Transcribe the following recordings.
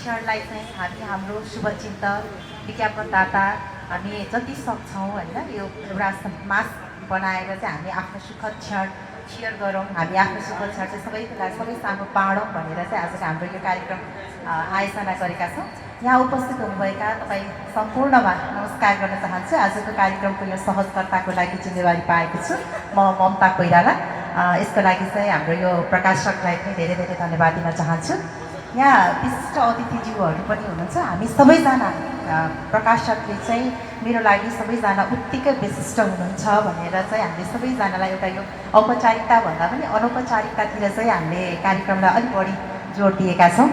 क्षणलाई चाहिँ हामी हाम्रो शुभचिन्तक विज्ञापनदाता हामी जति सक्छौँ होइन यो एउटा मास्क बनाएर चाहिँ हामी आफ्नो सुखद क्षण सेयर गरौँ, हामी आफ्नो सुखद क्षण चाहिँ सबैलाई सबै सामु बाँडौँ भनेर चाहिँ आजको हाम्रो यो कार्यक्रम आयोजना गरेका छौँ। यहाँ उपस्थित हुनुभएका तपाईँ सम्पूर्णमा नमस्कार गर्न चाहन्छु। आजको कार्यक्रमको यो सहजकर्ताको लागि जिम्मेवारी पाएको छु म ममता कोइराला। यसको लागि चाहिँ हाम्रो यो प्रकाशकलाई पनि धेरै धेरै धन्यवाद दिन चाहन्छु। यहाँ विशिष्ट अतिथिज्यूहरू पनि हुनुहुन्छ। हामी सबैजना प्रकाशकले चाहिँ मेरो लागि सबैजना उत्तिकै विशिष्ट हुनुहुन्छ भनेर चाहिँ हामीले सबैजनालाई एउटा यो औपचारिकता भन्दा पनि अनौपचारिकतातिर चाहिँ हामीले कार्यक्रमलाई अलिक बढी जोड दिएका छौँ।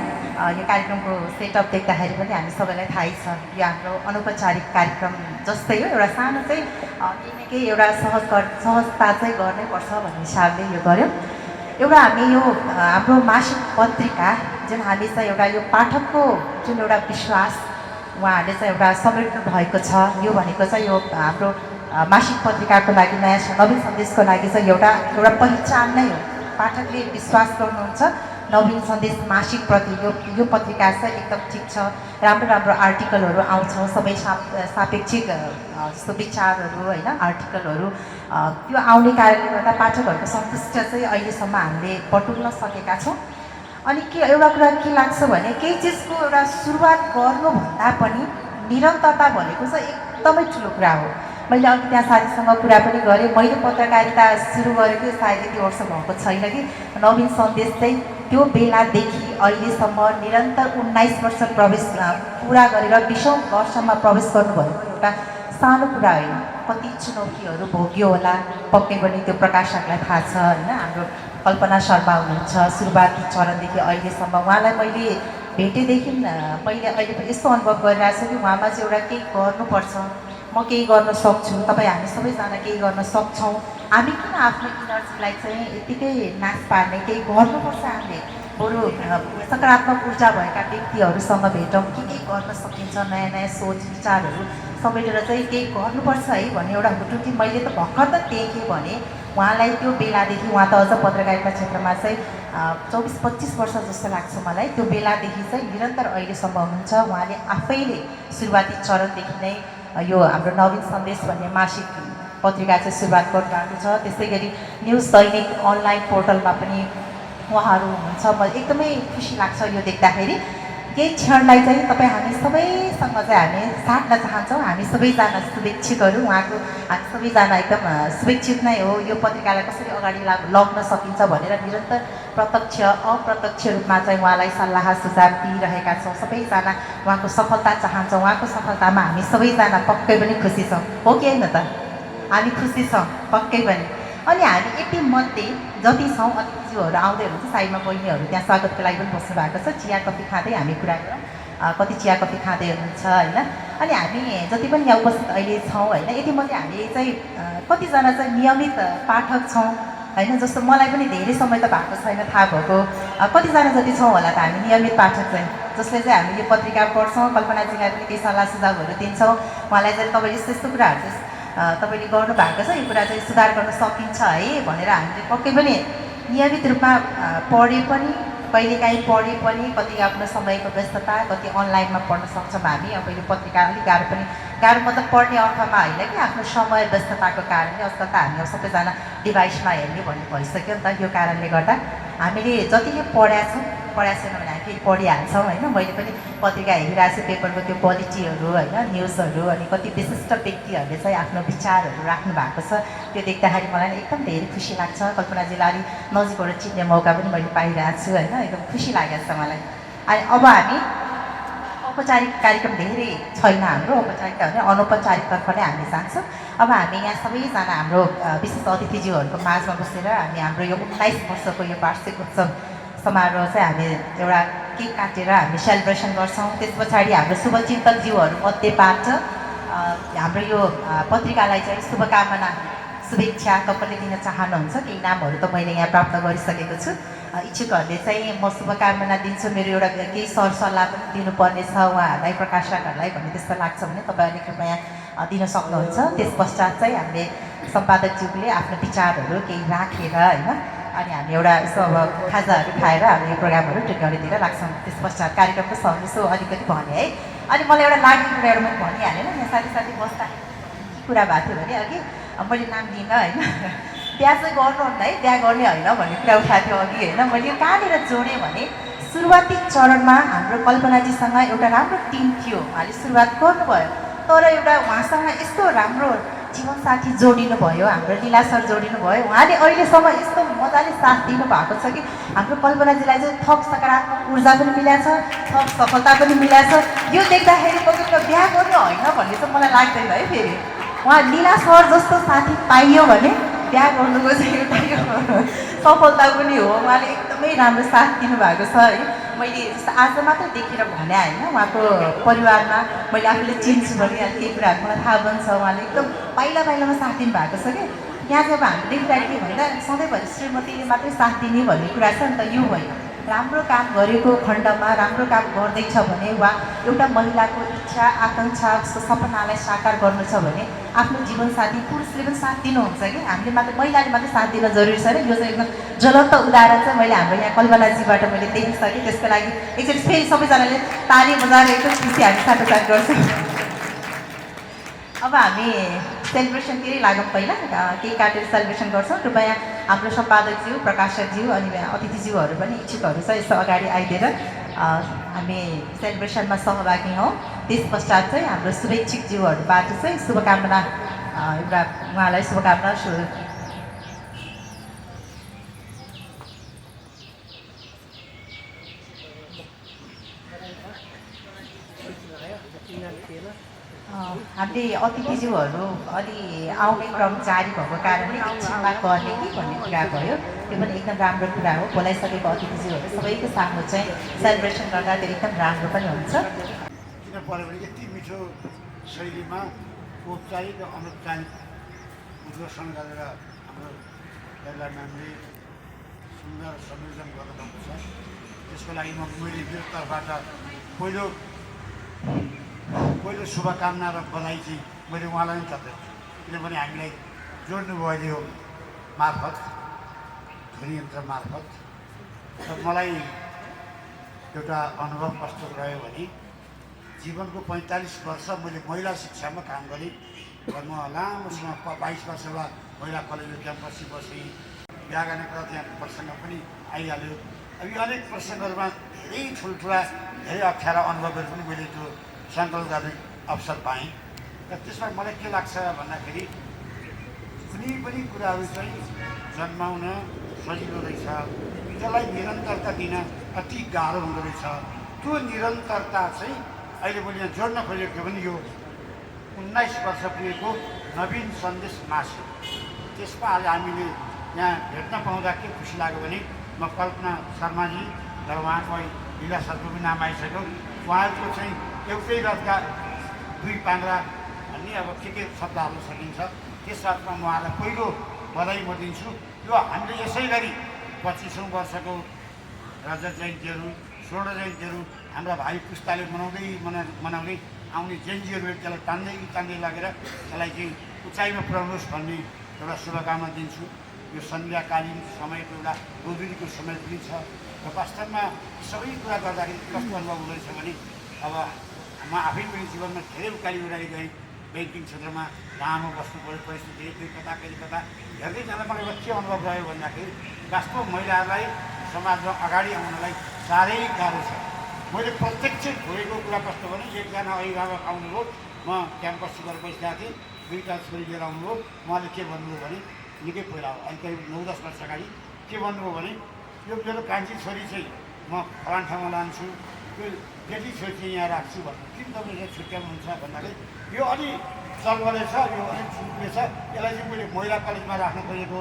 यो कार्यक्रमको सेटअप देख्दाखेरि पनि हामी सबैलाई थाहै छ यो हाम्रो अनौपचारिक कार्यक्रम जस्तै हो। एउटा सानो चाहिँ निकै एउटा सहजता चाहिँ गर्नैपर्छ भन्ने हिसाबले यो गऱ्यौँ। एउटा हामी यो हाम्रो मासिक पत्रिका जुन हामी चाहिँ एउटा यो पाठकको जुन एउटा विश्वास उहाँहरूले चाहिँ एउटा समेट्नु भएको छ, यो भनेको चाहिँ यो हाम्रो मासिक पत्रिकाको लागि नयाँ नवीन सन्देशको लागि चाहिँ एउटा पहिचान नै हो। पाठकले विश्वास गर्नुहुन्छ नवीन सन्देश मासिकप्रति यो पत्रिका चाहिँ एकदम ठिक छ, राम्रो राम्रो आर्टिकलहरू आउँछ, सबै सापेक्षिक जस्तो विचारहरू होइन आर्टिकलहरू त्यो आउने कारणले गर्दा पाठकहरूको सन्तुष्ट चाहिँ अहिलेसम्म हामीले बटुल्न सकेका छौँ। अनि के एउटा कुरा के लाग्छ भने केही चिजको एउटा सुरुवात गर्नुभन्दा पनि निरन्तरता भनेको चाहिँ एकदमै ठुलो कुरा हो। मैले अघि त्यहाँ साथीसँग कुरा पनि गरेँ, मैले पत्रकारिता सुरु गरेको सायद यति वर्ष भएको छैन कि नवीन सन्देश चाहिँ त्यो बेलादेखि अहिलेसम्म निरन्तर 19 वर्ष पुरा गरेर 20औँ वर्षमा प्रवेश गर्नुभएको एउटा सानो कुरा होइन। कति चुनौतीहरू भोग्यो होला पक्कै पनि त्यो प्रकाशकलाई थाहा छ होइन। हाम्रो कल्पना शर्मा हुनुहुन्छ, सुरुवाती चरणदेखि अहिलेसम्म उहाँलाई मैले भेटेदेखि मैले अहिले पनि यस्तो अनुभव गरिरहेको छु कि उहाँमा चाहिँ एउटा केही गर्नुपर्छ, म केही गर्न सक्छु, तपाईँ हामी सबैजना केही गर्न सक्छौँ। हामी किन आफ्नो इनर्जीलाई चाहिँ यतिकै नाश पार्ने, केही गर्नुपर्छ। हामीले बरु सकारात्मक ऊर्जा भएका व्यक्तिहरूसँग भेटौँ, के गर्न सकिन्छ, नयाँ नयाँ सोच विचारहरू सबैले चाहिँ केही गर्नुपर्छ है भन्ने एउटा हुटुटी मैले त भर्खर त देखेँ भने उहाँलाई त्यो बेलादेखि उहाँ त अझ पत्रकारिता क्षेत्रमा चाहिँ 24-25 वर्ष जस्तो लाग्छ मलाई। त्यो बेलादेखि चाहिँ निरन्तर अहिलेसम्म हुनुहुन्छ। उहाँले आफैले सुरुवाती चरणदेखि नै यो हाम्रो नवीन सन्देश भन्ने मासिक पत्रिका चाहिँ सुरुवात गर्नुभएको छ। त्यसै गरी न्युज दैनिक अनलाइन पोर्टलमा पनि उहाँहरू हुनुहुन्छ। मलाई एकदमै खुसी लाग्छ यो देख्दाखेरि। केही क्षणलाई चाहिँ तपाईँ हामी सबैसँग चाहिँ हामी साट्न चाहन्छौँ। हामी सबैजना शुभेच्छुकहरू, उहाँको हामी सबैजना एकदम शुभेच्छुक नै हो। यो पत्रिकालाई कसरी अगाडि लग्न सकिन्छ भनेर निरन्तर प्रत्यक्ष अप्रत्यक्ष रूपमा चाहिँ उहाँलाई सल्लाह सुझाव दिइरहेका छौँ। सबैजना उहाँको सफलता चाहन्छौँ। उहाँको सफलतामा हामी सबैजना पक्कै पनि खुसी छौँ, हो कि होइन त? हामी खुसी छौँ पक्कै पनि। अनि हामी यति मध्ये जति छौँ अतिथिज्यूहरू आउँदै हुनुहुन्छ, साइडमा बहिनीहरू त्यहाँ स्वागतको लागि पनि बस्नु भएको छ। चिया कफी खाँदै हामी कुरा गरौँ, कति चिया कफी खाँदै हुनुहुन्छ होइन। अनि हामी जति पनि यहाँ उपस्थित अहिले छौँ होइन, यति मध्ये हामी चाहिँ कतिजना चाहिँ नियमित पाठक छौँ होइन। जस्तो मलाई पनि धेरै समय त भएको छैन थाहा भएको, कतिजना जति छौँ होला त हामी नियमित पाठक चाहिँ, जसले चाहिँ हामी यो पत्रिका पढ्छौँ। कल्पनाजीलाई पनि केही सल्लाह सुझावहरू दिन्छौँ। उहाँलाई चाहिँ तपाईँ यस्तो यस्तो कुराहरू चाहिँ तपाईँले गर्नुभएको छ, यो कुरा चाहिँ सुधार गर्न सकिन्छ है भनेर हामीले पक्कै पनि नियमित रूपमा पढे पनि, कहिलेकाहीँ पढे पनि, कति आफ्नो समयको व्यस्तता, कति अनलाइनमा पढ्न सक्छौँ हामी। अब यो पत्रिका अलिक गाह्रो मतलब पढ्ने अर्थमा होइन कि आफ्नो समय व्यस्तताको कारणले आजकल त हामी सबैजना डिभाइसमा हेर्ने भन्ने भइसक्यो नि त। यो कारणले गर्दा हामीले जतिले पढाएको छैन भने हामी फेरि पढिहाल्छौँ होइन। मैले पनि पत्रिका हेरिरहेको छु, पेपरको त्यो क्वालिटीहरू होइन, न्युजहरू, अनि कति विशिष्ट व्यक्तिहरूले चाहिँ आफ्नो विचारहरू राख्नु भएको छ। त्यो देख्दाखेरि मलाई एकदम धेरै खुसी लाग्छ। कल्पनाजीलाई अलिक नजिकबाट चिन्ने मौका पनि मैले पाइरहेको छु होइन, एकदम खुसी लागेको छ मलाई। अनि अब हामी औपचारिक कार्यक्रम धेरै छैन हाम्रो, औपचारिक भने अनौपचारिकतर्फ नै हामी जान्छौँ। अब हामी यहाँ सबैजना हाम्रो विशेष अतिथिज्यूहरूको माझमा बसेर हामी हाम्रो यो 19 वर्षको यो वार्षिक उत्सव समारोह चाहिँ हामी एउटा केक काटेर हामी सेलिब्रेसन गर्छौँ। त्यस पछाडि हाम्रो शुभचिन्तकज्यूहरू मध्येबाट हाम्रो यो पत्रिकालाई चाहिँ शुभकामना शुभेच्छा कसले दिन चाहनुहुन्छ, केही नामहरू त मैले यहाँ प्राप्त गरिसकेको छु। इच्छुकहरूले चाहिँ म शुभकामना दिन्छु। मेरो एउटा केही सरसल्लाह पनि दिनुपर्नेछ उहाँहरूलाई, प्रकाशकहरूलाई भन्ने त्यस्तो लाग्छ भने तपाईँहरूले कृपया यहाँ दिन सक्नुहुन्छ। त्यस पश्चात चाहिँ हामीले सम्पादकज्यूले आफ्नो विचारहरू केही राखेर होइन, अनि हामी एउटा यसो अब खाजाहरू खाएर हामी यो प्रोग्रामहरू टिकाउनेतिर लाग्छौँ। त्यस पश्चात कार्यक्रमको यसो अलिकति भने है। अनि मलाई एउटा लाग्ने कुरा एउटा मैले भनिहालेँ यहाँ साथी बस्दा के कुरा भएको थियो भने अघि मैले नाम दिइनँ होइन, बिहा चाहिँ गर्नुहुन्न है, बिहा गर्ने होइन भन्ने कुरा उठाएको थियो अघि होइन। मैले यो कहाँनिर जोडेँ भने सुरुवाती चरणमा हाम्रो कल्पनाजीसँग एउटा राम्रो टिम थियो, उहाँले सुरुवात गर्नुभयो, तर एउटा उहाँसँग यस्तो राम्रो जीवनसाथी जोडिनु भयो, हाम्रो लीला सर जोडिनु भयो। उहाँले अहिलेसम्म यस्तो मजाले साथ दिनुभएको छ कि हाम्रो कल्पनाजीलाई चाहिँ थप सकारात्मक ऊर्जा पनि मिलाएको छ, थप सफलता पनि मिलाएको छ। यो देख्दाखेरि पक्कै बिहा गर्नु होइन भन्ने चाहिँ मलाई लाग्दैन है। फेरि उहाँ लीला सर जस्तो साथी पाइयो भने बिहा गर्नुको चाहिँ एउटा सफलता पनि हो। उहाँले एकदमै राम्रो साथ दिनुभएको छ है। मैले जस्तो आज मात्र देखेर भने होइन, उहाँको परिवारमा मैले आफूले चिन्छु भने केही कुराहरू मलाई थाहा पनि छ। उहाँले एकदम पाइलामा साथ दिनुभएको छ कि यहाँ चाहिँ अब हामीले देखिरहेको के भन्दा सधैँभरि श्रीमतीले मात्रै साथ दिने भन्ने कुरा छ नि त। यो होइन, राम्रो काम गरेको खण्डमा राम्रो काम गर्दैछ भने वा एउटा महिलाको इच्छा आकाङ्क्षा सपनालाई साकार गर्नु छ भने आफ्नो जीवनसाथी पुरुषले पनि साथ दिनुहुन्छ कि। हामीले मात्र महिलाले मात्रै साथ दिन जरुरी छैन। यो चाहिँ एकदम ज्वलन्त उदाहरण चाहिँ मैले हाम्रो यहाँ कल्पनाजीबाट मैले देखिसकेँ। त्यसको लागि एकचोटि फेरि सबैजनाले ताली बजाएर एकदम खुसी हामी साथसाथ गर्छौँ। अब हामी सेलिब्रेसनतिरै लागौँ। पहिला केक काटेर सेलिब्रेसन गर्छौँ। कृपया हाम्रो सम्पादकज्यू, प्रकाशकज्यू अनि अतिथिज्यूहरू पनि इच्छुकहरू छ यसो अगाडि आइदिएर हामी सेलिब्रेसनमा सहभागी हौँ। त्यस पश्चात चाहिँ हाम्रो शुभेच्छुकज्यूहरूबाट चाहिँ शुभकामना एउटा उहाँलाई शुभकामना हामीले अतिथिज्यूहरू अलि आउने क्रम जारी भएको कारणले एकछिनमा गर्ने कि भन्ने कुरा भयो। त्यो पनि एकदम राम्रो कुरा हो। बोलाइसकेको अतिथिज्यूहरू सबैको सामु चाहिँ सेलिब्रेसन गर्दा त्यो एकदम राम्रो पनि हुन्छ। किन पऱ्यो भने यति मिठो शैलीमा औपचारिक र अनौपचारिक उद्घोषण गरेर हाम्रो पहिला म्यामले सुन्दर संयोजन गर्नुभएको छ। त्यसको लागि मैले मेरो तर्फबाट पहिलो शुभकामना र बधाई चाहिँ मैले उहाँलाई पनि चढ्दैछु, किनभने हामीलाई जोड्नुभयो यो मार्फत, ध्वनि यन्त्र मार्फत। र मलाई एउटा अनुभव कस्तो रह्यो भने जीवनको 45 वर्ष मैले महिला शिक्षामा काम गरेँ र म लामो समय 22 वर्ष बाद महिला कलेजको क्याम्पसै बसेँ। बिहा गर्ने कुरा त्यहाँ प्रसङ्ग पनि आइहाल्यो। अब यो अनेक प्रसङ्गहरूमा धेरै ठुल्ठुला धेरै अप्ठ्यारा अनुभवहरू पनि मैले त्यो सङ्कलन गर्ने अवसर पाएँ र त्यसमा मलाई के लाग्छ भन्दाखेरि कुनै पनि कुराहरू चाहिँ जन्माउन सजिलो रहेछ, त्यसलाई निरन्तरता दिन अति गाह्रो हुँदो रहेछ। त्यो निरन्तरता चाहिँ अहिले मैले यहाँ जोड्न खोजेको थियो भने यो 19 वर्ष पुगेको नवीन सन्देश मासिक, त्यसमा आज हामीले यहाँ भेट्न पाउँदा के खुसी लाग्यो भने म कल्पना शर्माजी र उहाँको लीला सरको पनि नाम आइसक्यो। उहाँहरूको चाहिँ एउटै रथका दुई पाङ्ग्रा भन्ने अब के शब्द हाल्न सकिन्छ। त्यस अर्थमा म उहाँलाई पहिलो बधाई म दिन्छु। यो हामीले यसै गरी 25औं वर्षको रजत जयन्तीहरू, स्वर्ण जयन्तीहरू हाम्रा भाइ पुस्ताले मनाउँदै आउने जेन्जीहरू त्यसलाई तान्दै लगेर त्यसलाई चाहिँ उचाइमा पुर्याउनुहोस् भन्ने एउटा शुभकामना दिन्छु। यो सन्ध्याकालीन समयको एउटा गोधुलीको समय पनि छ र वास्तवमा सबै कुरा गर्दाखेरि कस्तो अनुभव हुँदैछ भने अब म आफै पनि जीवनमा धेरै उकाली उडाली गएँ। ब्याङ्किङ क्षेत्रमा लामो बस्नु पऱ्यो, परिस्थिति कता हेर्दै जाँदा मलाई के अनुभव रह्यो भन्दाखेरि वास्तव महिलाहरूलाई समाजमा अगाडि आउनलाई साह्रै गाह्रो छ। मैले प्रत्यक्ष छोडेको कुरा कस्तो भने एकजना अभिभावक आउनुभयो, म क्याम्पस सुगर बसिरहेको थिएँ, दुईवटा छोरी लिएर आउनुभयो। उहाँले के भन्नुभयो भने निकै पहिला हो, अहिले करिब 9-10 वर्ष अगाडि के भन्नुभयो भने यो मेरो कान्छी छोरी चाहिँ म फलान ठाउँमा लान्छु, यो बेटी छोरी चाहिँ यहाँ राख्छु भन्नु। किन तपाईँले छुट्याउनुहुन्छ भन्दाखेरि यो अलि चलबले छ, यो अलिक छुट्ने छ, यसलाई चाहिँ मैले महिला कलेजमा राख्नु खोजेको,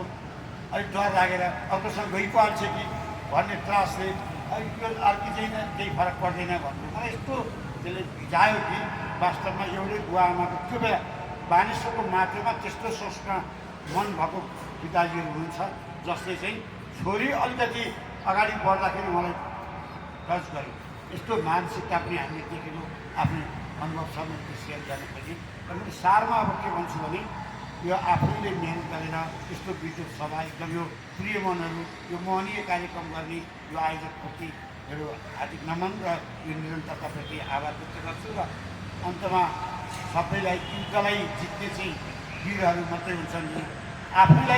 अलिक डर लागेर अर्कोसँग गइहाल्छ कि भन्ने त्रासले, अलिक यो अर्की चाहिँ केही फरक पर्दैन भन्नु। मलाई यस्तो त्यसले भिजायो कि वास्तवमा एउटै बुवा आमाको त्यो बेला बानेश्वरको माटोमा त्यस्तो संस्कार मन भएको पिताजीहरू हुनुहुन्छ जसले चाहिँ छोरी अलिकति अगाडि बढ्दाखेरि मलाई टच गर्यो। यस्तो मानसिकता पनि हामीले देखेको आफ्नो अनुभव छ, मैले सेयर गर्न खोजेँ। र मैले सारमा अब के भन्छु भने यो आफैले मेहनत गरेर यस्तो विद्युत सभा एकदम यो प्रिय मनहरू यो मोहनीय कार्यक्रम गर्ने यो आयोजकप्रति मेरो हार्दिक नमन र यो निरन्तरताप्रति आभार व्यक्त गर्छु। र अन्तमा सबैलाई युद्धलाई जित्ने चाहिँ वीरहरू मात्रै हुन्छन् नि, आफूले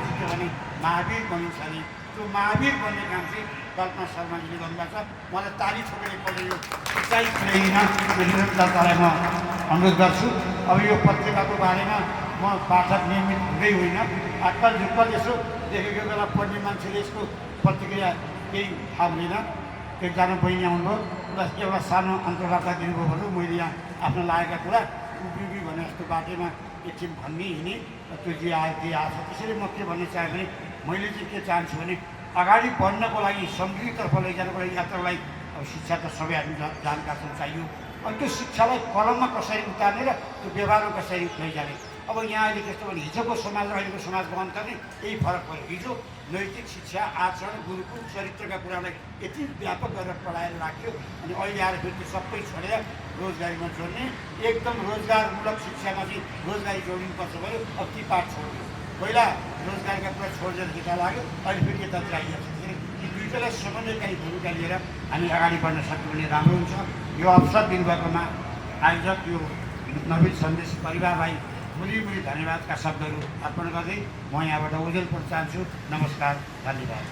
जित्यो भने महावीर बनिन्छ नि। त्यो महावीर बन्ने काम चाहिँ कल्पना शर्माजीले गर्नुभएको छ। मलाई ताली ठोकेर एकपल्ट यो उचाइ पुर्याइदिन निरन्तरतालाई म अनुरोध गर्छु। अब यो पत्रिकाको बारेमा म पाठक नियमित हुँदै होइन, अक्कल झुक्कल यसो देखेको बेला पढ्ने मान्छेले यसको प्रतिक्रिया केही थाहा हुँदैन। एकजना बहिनी आउनुभयो, उसलाई एउटा सानो अन्तर्वार्ता दिनुभयो भने मैले यहाँ आफ्नो लागेका कुरा उभिउभी भने जस्तो बाटोमा एकछिन भन्ने हिँडेँ, त्यो जे आयो त्यही आएको छ। त्यसैले म के भन्न चाहेँ भने मैले चाहिँ के चाहन्छु भने अगाडि बढ्नको लागि समृद्धितर्फ लैजानको लागि यात्रालाई अब शिक्षा त सबै हामी जानकार छौँ चाहियो। अनि त्यो शिक्षालाई कलममा कसरी उतार्ने र त्यो व्यवहारमा कसरी लैजाने। अब यहाँ अहिले कस्तो भने हिजोको समाज र अहिलेको समाजको अन्तर नै यही फरक पऱ्यो। हिजो नैतिक शिक्षा, आचरण, गुरुकुल, चरित्रका कुरालाई यति व्यापक गरेर पढाएर राख्यो, अनि अहिले आएर फेरि त्यो सबै छोडेर रोजगारीमा जोड्ने, एकदम रोजगारमूलक शिक्षामा चाहिँ रोजगारी जोडिनुपर्छ भयो। अब ती पाठ छोड्यो, पहिला रोजगारका कुरा छोडेर यता लाग्यो, अहिले फेरि यतातिर आइहाल्छ। यी दुईटालाई समन्वयकारी भूमिका लिएर हामी अगाडि बढ्न सक्यौँ भने राम्रो हुन्छ। यो अवसर दिनुभएकोमा आयोजक यो नवीन सन्देश परिवारलाई मुली धन्यवादका शब्दहरू अर्पण गर्दै म यहाँबाट ओजेल पढ्न चाहन्छु। नमस्कार, धन्यवाद।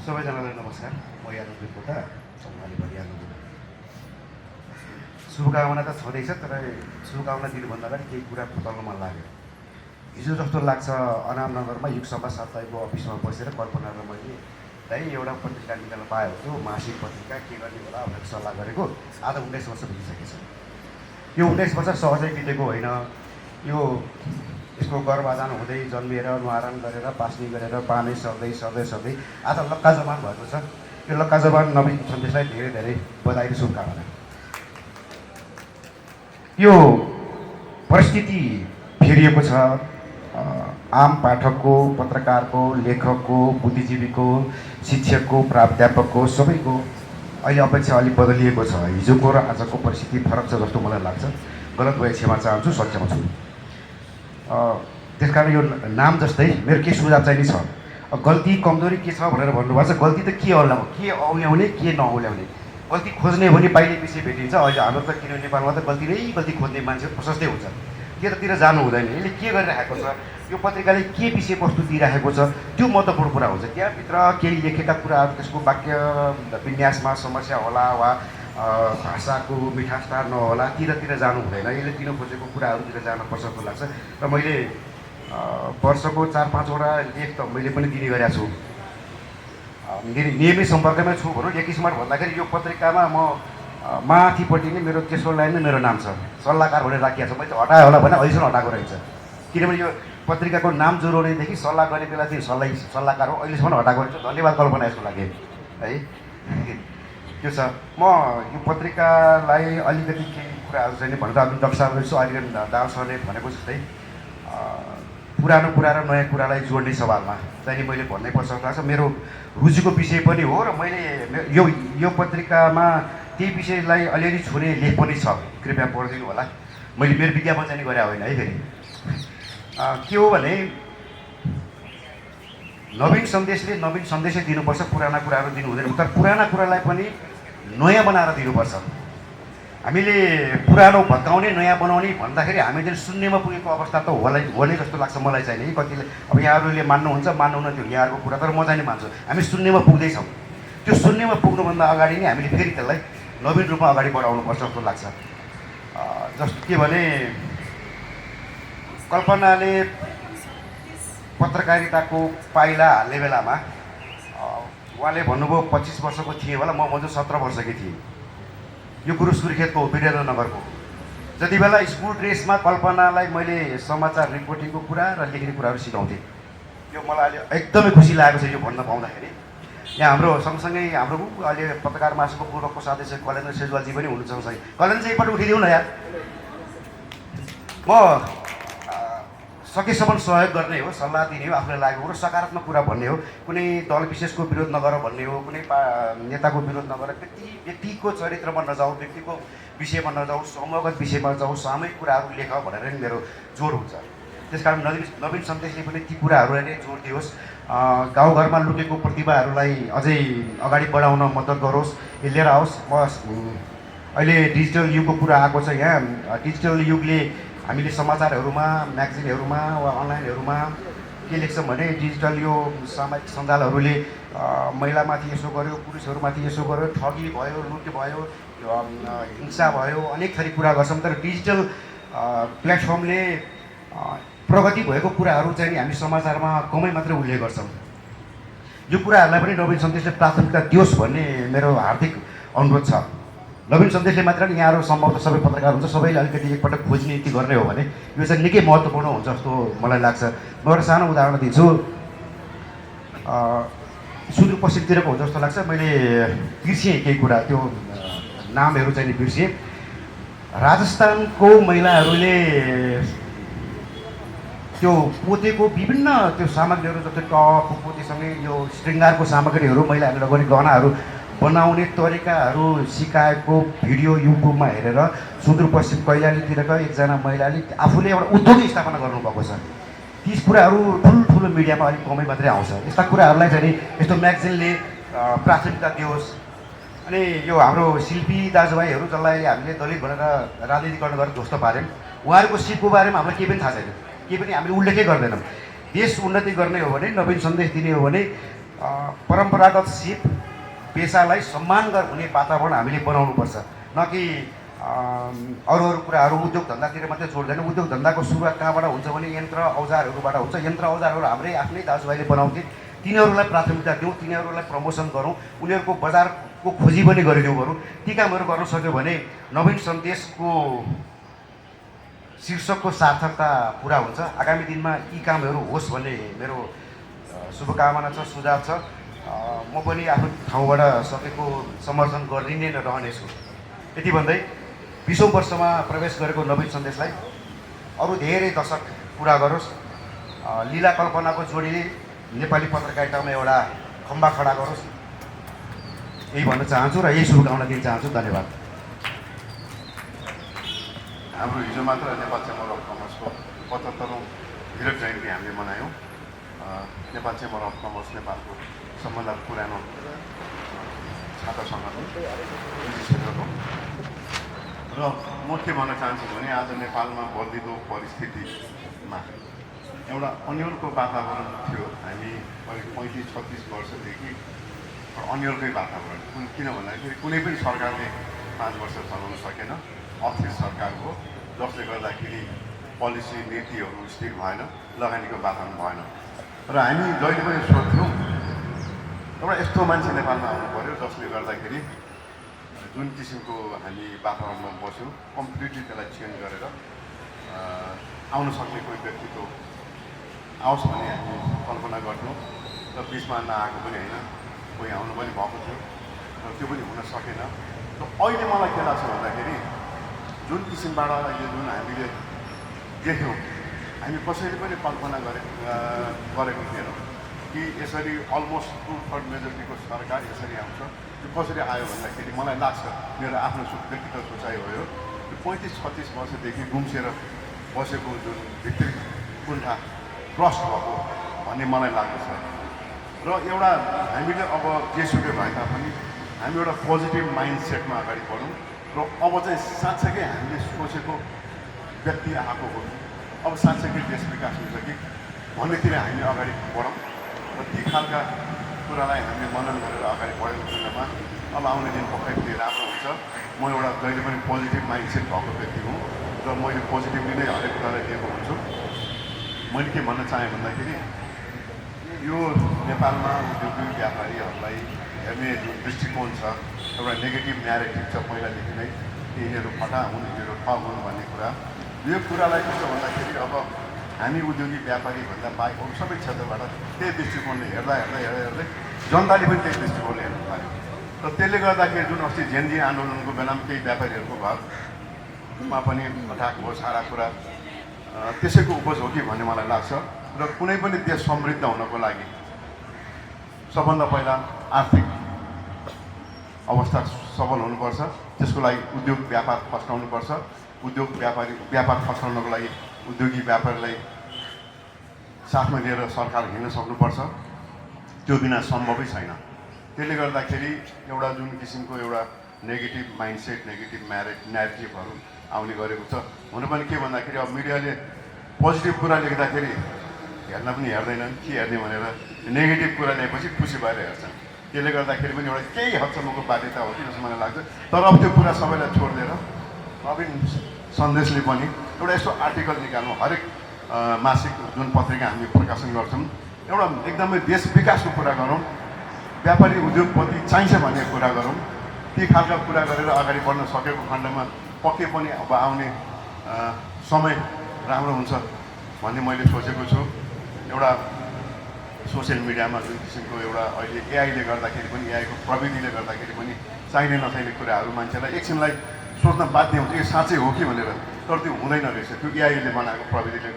सबैजनालाई नमस्कार। म यादव देवकोटा सम्हाली भनिहाल्नु। शुभकामना त छँदैछ, तर शुभकामना दिनुभन्दा अगाडि केही कुरा फुटाउन मन लाग्यो। हिजो जस्तो लाग्छ अनामनगरमा युगसभा साप्ताहिकको अफिसमा बसेर कल्पना र मैले एउटा पत्रिका निकाल्न पाएको थियो, मासिक पत्रिका के गर्ने होला भनेर सल्लाह गरेको। आज 19 वर्ष बितिसकेछ। यो 19 वर्ष सहजै बितेको होइन। यो यसको गर्भाधान हुँदै जन्मिएर न्वारान गरेर पास्नी गरेर पानी सर्दै आज लक्का जवान भएको छ। यो लक्का जवान नवीन सन्देशलाई धेरै धेरै बधाई र शुभकामना। यो परिस्थिति फेरिएको छ। आम पाठकको, पत्रकारको, लेखकको, बुद्धिजीवीको, शिक्षकको, प्राध्यापकको सबैको अहिले अपेक्षा अलिक बदलिएको छ। हिजोको र आजको परिस्थिति फरक छ जस्तो मलाई लाग्छ। गलत भए क्षमा चाहन्छु, सक्षम छु। त्यसकारण यो नाम जस्तै मेरो के सुझाव चाहिँ छ, गल्ती कमजोरी के छ भनेर भन्नुभएको छ। गल्ती त के औल्याउने के नऔल्याउने, गल्ती खोज्ने भने पाइले पछि भेटिन्छ। अहिले हाम्रो त किनभने नेपालमा त गल्ती खोज्ने मान्छेहरू प्रशस्तै हुन्छ। त्यतातिर जानु हुँदैन। यसले के गरिरहेको छ, यो पत्रिकाले के विषयवस्तु दिइरहेको छ, त्यो महत्त्वपूर्ण कुरा हुन्छ। त्यहाँभित्र केही लेखेका कुराहरू त्यसको वाक्य विन्यासमा समस्या होला वा भाषाको मिठासता नहोला, तिरतिर जानु हुँदैन। यसले दिन खोजेको कुराहरूतिर जानुपर्छ जस्तो लाग्छ। र मैले वर्षको 4-5वटा लेख त मैले पनि दिने गरेको छु। नियमित सम्पर्कमै छु भनौँ। एक किसिमबाट भन्दाखेरि यो पत्रिकामा म माथिपट्टि नै मेरो तेस्रो लाइन नै मेरो नाम छ, सल्लाहकार भनेर राखिएको छ। मैले हटायो होला भने अहिलेसम्म हटाएको रहेछ, किनभने यो पत्रिकाको नाम जोडाउनेदेखि सल्लाह गर्ने बेला चाहिँ सल्लाहकार हो, अहिलेसम्म हटाएको रहेछ। धन्यवाद कल्पना यसको लागि है। त्यो छ। म यो पत्रिकालाई अलिकति केही कुराहरू चाहिँ भनेर अब डाक्टर साहबले यसो अलिकति दाल सरले भनेको जस्तै पुरानो कुरा र नयाँ कुरालाई जोड्ने सवालमा चाहिँ मैले भन्नै पर्छ जस्तो लाग्छ। मेरो रुचिको विषय पनि हो र मैले यो पत्रिकामा त्यही विषयलाई अलिअलि छुने लेख पनि छ, कृपया पढिदिनु होला। मैले मेरो विज्ञापन चाहिँ गरे होइन है। फेरि के हो भने नवीन सन्देशै दिनुपर्छ, पुराना कुराहरू दिनु हुँदैन। तर पुराना कुरालाई पनि नयाँ बनाएर दिनुपर्छ। हामीले पुरानो भत्काउने नयाँ बनाउने भन्दाखेरि हामीले शून्यमा पुगेको अवस्था त हो नै जस्तो लाग्छ मलाई चाहिँ नि। कतिले अब यहाँहरूले मान्नुहुन्छ मान्नुहुन्न त्यो यहाँहरूको कुरा, तर म चाहिँ नि मान्छु हामी शून्यमा पुग्दैछौँ। त्यो शून्यमा पुग्नुभन्दा अगाडि नै हामीले फेरि त्यसलाई नवीन रूपमा अगाडि बढाउनुपर्छ जस्तो लाग्छ। जस्तो के भने कल्पनाले पत्रकारिताको पाइला हाल्ने बेलामा उहाँले भन्नुभयो 25 वर्षको थिएँ होला, म चाहिँ 17 वर्षकै थिएँ। यो कुरो सुर्खेतको हो, वीरेन्द्रनगरको। जति बेला स्कुल ड्रेसमा कल्पनालाई मैले समाचार रिपोर्टिङको कुरा र लेख्ने कुराहरू सिकाउँथेँ। यो मलाई अहिले एकदमै खुसी लागेको छ यो भन्न पाउँदाखेरि। यहाँ हाम्रो सँगसँगै हाम्रो अहिले पत्रकार महासङ्घको पूर्व कोषाध्यक्ष कलेन्द्र सेजवालजी पनि हुनुहुन्छ सँगसँगै। कलेन्द्र चाहिँ एकपल्ट उठिदिउँ न यार। म सकेसम्म सहयोग गर्ने हो, सल्लाह दिने हो, आफूलाई लागेको कुरो सकारात्मक कुरा भन्ने हो। कुनै दल विशेषको विरोध नगर भन्ने हो, कुनै नेताको विरोध नगर, व्यक्तिको चरित्रमा नजाऊ, व्यक्तिको विषयमा नजाऊ, समूहगत विषयमा जाऊ, सामूहिक कुराहरू लेख भनेर नि मेरो जोड हुन्छ। त्यसकारण नवीन सन्देशले पनि ती कुराहरूलाई नै जोड दियोस्। गाउँघरमा लुकेको प्रतिभाहरूलाई अझै अगाडि बढाउन मद्दत गरोस्, लिएर आओस्। अहिले डिजिटल युगको कुरा आएको छ। यहाँ डिजिटल युगले हामीले समाचारहरूमा, म्यागजिनहरूमा वा अनलाइनहरूमा के लेख्छौँ भने डिजिटल यो सामाजिक सञ्जालहरूले महिलामाथि यसो गर्यो, पुरुषहरूमाथि यसो गर्यो, ठगी भयो, लुट भयो, हिंसा भयो, अनेक थरी कुरा गर्छौँ। तर डिजिटल प्लेटफर्मले प्रगति भएको कुराहरू चाहिँ हामी समाचारमा कमै मात्रै उल्लेख गर्छौँ। यो कुराहरूलाई पनि नवीन सन्देशले प्राथमिकता दियोस् भन्ने मेरो हार्दिक अनुरोध छ। नवीन सन्देशले मात्र नि यहाँहरू सम्भवतः सबै पत्रकार हुन्छ, सबैले अलिकति एकपटक खोज नीति गर्ने हो भने यो चाहिँ निकै महत्त्वपूर्ण हुन्छ जस्तो मलाई लाग्छ। म एउटा सानो उदाहरण दिन्छु। सुदूरपश्चिमतिरको हुन्छ जस्तो लाग्छ। मैले बिर्सेँ केही कुरा, त्यो नामहरू चाहिँ बिर्सेँ। राजस्थानको महिलाहरूले त्यो पोतेको विभिन्न त्यो सामग्रीहरू जस्तै टप पोतेसँगै यो शृङ्गारको सामग्रीहरू महिलाहरूले लगाउने गहनाहरू बनाउने तरिकाहरू सिकाएको भिडियो युट्युबमा हेरेर सुदूरपश्चिम कैलालीतिरका एकजना महिलाले आफूले एउटा उद्योग स्थापना गर्नुभएको छ। ती कुराहरू ठुल्ठुलो मिडियामा अलिक कमै मात्रै आउँछ। यस्ता कुराहरूलाई चाहिँ यस्तो म्यागजिनले प्राथमिकता दियोस्। अनि यो हाम्रो शिल्पी दाजुभाइहरू जसलाई हामीले दलित भनेर राजनीतिकरण गरेर ध्वस्त पार्यौँ, उहाँहरूको सिपको बारेमा हामीलाई केही पनि थाहा छैन, केही पनि हामीले उल्लेखै गर्दैनौँ। देश उन्नति गर्ने हो भने, नवीन सन्देश दिने हो भने परम्परागत सिप पेसालाई सम्मान हुने वातावरण हामीले बनाउनुपर्छ। न कि अरू कुराहरू उद्योग धन्दातिर मात्रै छोड्दैन। उद्योग धन्दाको सुरुवात कहाँबाट हुन्छ भने यन्त्र औजारहरूबाट हुन्छ। यन्त्र औजारहरू हाम्रै आफ्नै दाजुभाइले बनाउँथे, तिनीहरूलाई प्राथमिकता दिउँ, तिनीहरूलाई प्रमोसन गरौँ, उनीहरूको बजारको खोजी पनि गरिदिउँ गरौँ। ती कामहरू गर्न सक्यो भने नवीन सन्देशको शीर्षकको सार्थकता पुरा हुन्छ। आगामी दिनमा यी कामहरू होस् भन्ने मेरो शुभकामना छ, सुझाव छ। म पनि आफ्नो ठाउँबाट सकेको समर्थन गरिदिने रहनेछु। यति भन्दै 20औं वर्षमा प्रवेश गरेको नवीन सन्देशलाई अरू धेरै दशक पुरा गरोस्। लीला कल्पनाको जोडीले नेपाली पत्रकारितामा एउटा खम्बा खडा गरोस्, यही भन्न चाहन्छु र यही शुभकामना दिन चाहन्छु। धन्यवाद। हाम्रो हिजो मात्र नेपाल चेम्बर अफ कमर्सको 75औं हिरो जयन्ती हामीले मनायौँ। नेपाल चेम्बर अफ कमर्स नेपालको सबभन्दा पुरानो छात्र सङ्गठन निजी क्षेत्रको र र म के भन्न चाहन्छु भने आज नेपालमा बदलिँदो परिस्थितिमा एउटा अन्यलको वातावरण थियो। हामी 35-36 वर्षदेखि अन्यलकै वातावरण, किन भन्दाखेरि कुनै पनि सरकारले 5 वर्ष चलाउन सकेन, अस्थिर सरकार हो, जसले गर्दाखेरि पोलिसी नीतिहरू स्थिर भएन, लगानीको वातावरण भएन। र हामी जहिले पनि सोध्थ्यौँ एउटा यस्तो मान्छे नेपालमा आउनु पऱ्यो जसले गर्दाखेरि जुन किसिमको हामी वातावरणमा बस्यौँ कम्प्लिटली त्यसलाई चेन्ज गरेर आउन सक्ने कोही व्यक्तित्व आओस् भन्ने हामी कल्पना गर्थ्यौँ। र बिचमा नआएको पनि होइन, कोही आउनु पनि भएको थियो र त्यो पनि हुन सकेन। र अहिले मलाई के लाग्छ भन्दाखेरि जुन किसिमबाट अहिले जुन हामीले देख्यौँ, हामी कसैले पनि कल्पना गरेको थिएनौँ कि यसरी अलमोस्ट 2/3 मेजोरिटीको सरकार यसरी आउँछ। त्यो कसरी आयो भन्दाखेरि मलाई लाग्छ, मेरो आफ्नो व्यक्तिगत सोचाइ हो यो, 35-36 वर्षदेखि गुम्सेर बसेको जुन भित्री कुण्ठा ब्रस्ट भएको भन्ने मलाई लाग्दछ। र एउटा हामीले अब जेसुकै भए तापनि हामी एउटा पोजिटिभ माइन्डसेटमा अगाडि बढौँ र अब चाहिँ साँच्चैकै हामीले सोचेको व्यक्ति आएको हो, अब साँच्चैकै देश विकास हुन्छ कि भन्नेतिर हामी अगाडि बढौँ र ती खालका कुरालाई हामीले मनन गरेर अगाडि बढेको खण्डमा अब आउने दिन पक्कै पनि राम्रो हुन्छ। म एउटा जहिले पनि पोजिटिभ माइन्डसेट भएको व्यक्ति हुँ र मैले पोजिटिभली नै हरेक कुरालाई दिएको हुन्छु। मैले के भन्न चाहेँ भन्दाखेरि यो नेपालमा उद्योगी व्यापारीहरूलाई हेर्ने जुन दृष्टिकोण छ, एउटा नेगेटिभ न्यारेटिभ छ पहिलादेखि नै, यिनीहरू फटा हुन्, यिनीहरू ठग हुन् भन्ने कुरा। यो कुरालाई कस्तो भन्दाखेरि अब हामी उद्योगी व्यापारी भन्दा बाहेक अरू सबै क्षेत्रबाट त्यही दृष्टिकोणले हेर्दै जनताले पनि त्यही दृष्टिकोणले हेर्नु पायो। र त्यसले गर्दाखेरि जुन अस्ति जेनजी आन्दोलनको बेलामा केही व्यापारीहरूको घरमा पनि अट्याक भयो, सारा कुरा त्यसैको उपज हो कि भन्ने मलाई लाग्छ। र कुनै पनि देश समृद्ध हुनको लागि सबभन्दा पहिला आर्थिक अवस्था सबल हुनुपर्छ, त्यसको लागि उद्योग व्यापार फस्टाउनुपर्छ। व्यापार फस्टाउनको लागि उद्योगी व्यापारीलाई साथमा लिएर सरकार हिँड्न सक्नुपर्छ, त्यो बिना सम्भवै छैन। त्यसले गर्दाखेरि एउटा जुन किसिमको एउटा नेगेटिभ माइन्डसेट, नेगेटिभ न्यारेटिभहरू आउने गरेको छ। हुन पनि के भन्दाखेरि अब मिडियाले पोजिटिभ कुरा लेख्दाखेरि हेर्न पनि हेर्दैनन्, के हेर्ने भनेर नेगेटिभ कुरा ल्याएपछि खुसी भएर हेर्छन्। त्यसले गर्दाखेरि पनि एउटा केही हदसम्मको बाध्यता हो कि जस्तो मलाई लाग्छ। तर अब त्यो कुरा सबैलाई छोडिदिएर नवीन सन्देशले पनि एउटा यस्तो आर्टिकल निकाल्नु, हरेक मासिक जुन पत्रिका हामी प्रकाशन गर्छौँ, एउटा एकदमै देश विकासको कुरा गरौँ, व्यापारी उद्योगपति चाहिन्छ भन्ने कुरा गरौँ। ती खालका कुरा गरेर अगाडि बढ्न सकेको खण्डमा पक्कै पनि अब आउने समय राम्रो हुन्छ भन्ने मैले सोचेको छु। एउटा सोसियल मिडियामा जुन किसिमको एउटा अहिले एआईले गर्दाखेरि पनि, एआईको प्रविधिले गर्दाखेरि पनि चाहिने नचाहिने कुराहरू मान्छेलाई एकछिनलाई सोच्न बाध्य हुन्छ, यो साँच्चै हो कि भनेर। तर त्यो हुँदैन रहेछ, त्यो एआईले बनाएको प्रविधिले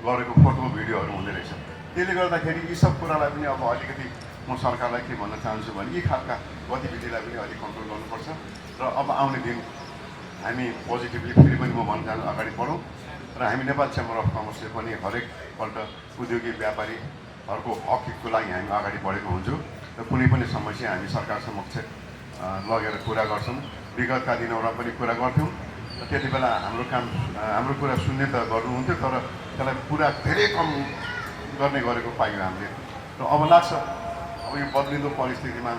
गरेको फोटो भिडियोहरू हुँदै रहेछ। त्यसले गर्दाखेरि यी सब कुरालाई पनि अब अलिकति म सरकारलाई के भन्न चाहन्छु भने यी खालका गतिविधिलाई पनि अलिक कन्ट्रोल गर्नुपर्छ। र अब आउने दिन हामी पोजिटिभली फेरि पनि म भन्न चाहन्छु अगाडि बढौँ। र हामी नेपाल चेम्बर अफ कमर्सले पनि हरेकपल्ट उद्योगी व्यापारीहरूको हकको लागि हामी अगाडि बढेको हुन्छौँ र कुनै पनि समस्या हामी सरकार समक्ष लगेर कुरा गर्छौँ। विगतका दिनहरूमा पनि कुरा गर्थ्यौँ, त्यति बेला हाम्रो कुरा सुन्ने त गर्नुहुन्थ्यो, तर त्यसलाई पुरा धेरै कम गर्ने गरेको पायौँ हामीले। र अब लाग्छ अब यो बदलिँदो परिस्थितिमा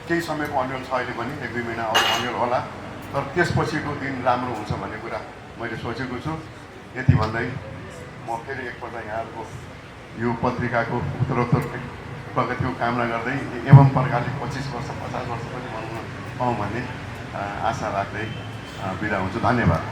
केही समयको अन्यल छ, अहिले पनि 1-2 महिना अब अन्यल होला, तर त्यसपछिको दिन राम्रो हुन्छ भन्ने कुरा मैले सोचेको छु। यति भन्दै म फेरि एकपल्ट यहाँहरूको यो पत्रिकाको उत्तरोत्तर प्रगतिको कामना गर्दै एवं प्रकारले 25 वर्ष 50 वर्ष पनि मनाउन पाऊँ भन्ने आशा राख्दै बिदा हुन्छु। धन्यवाद।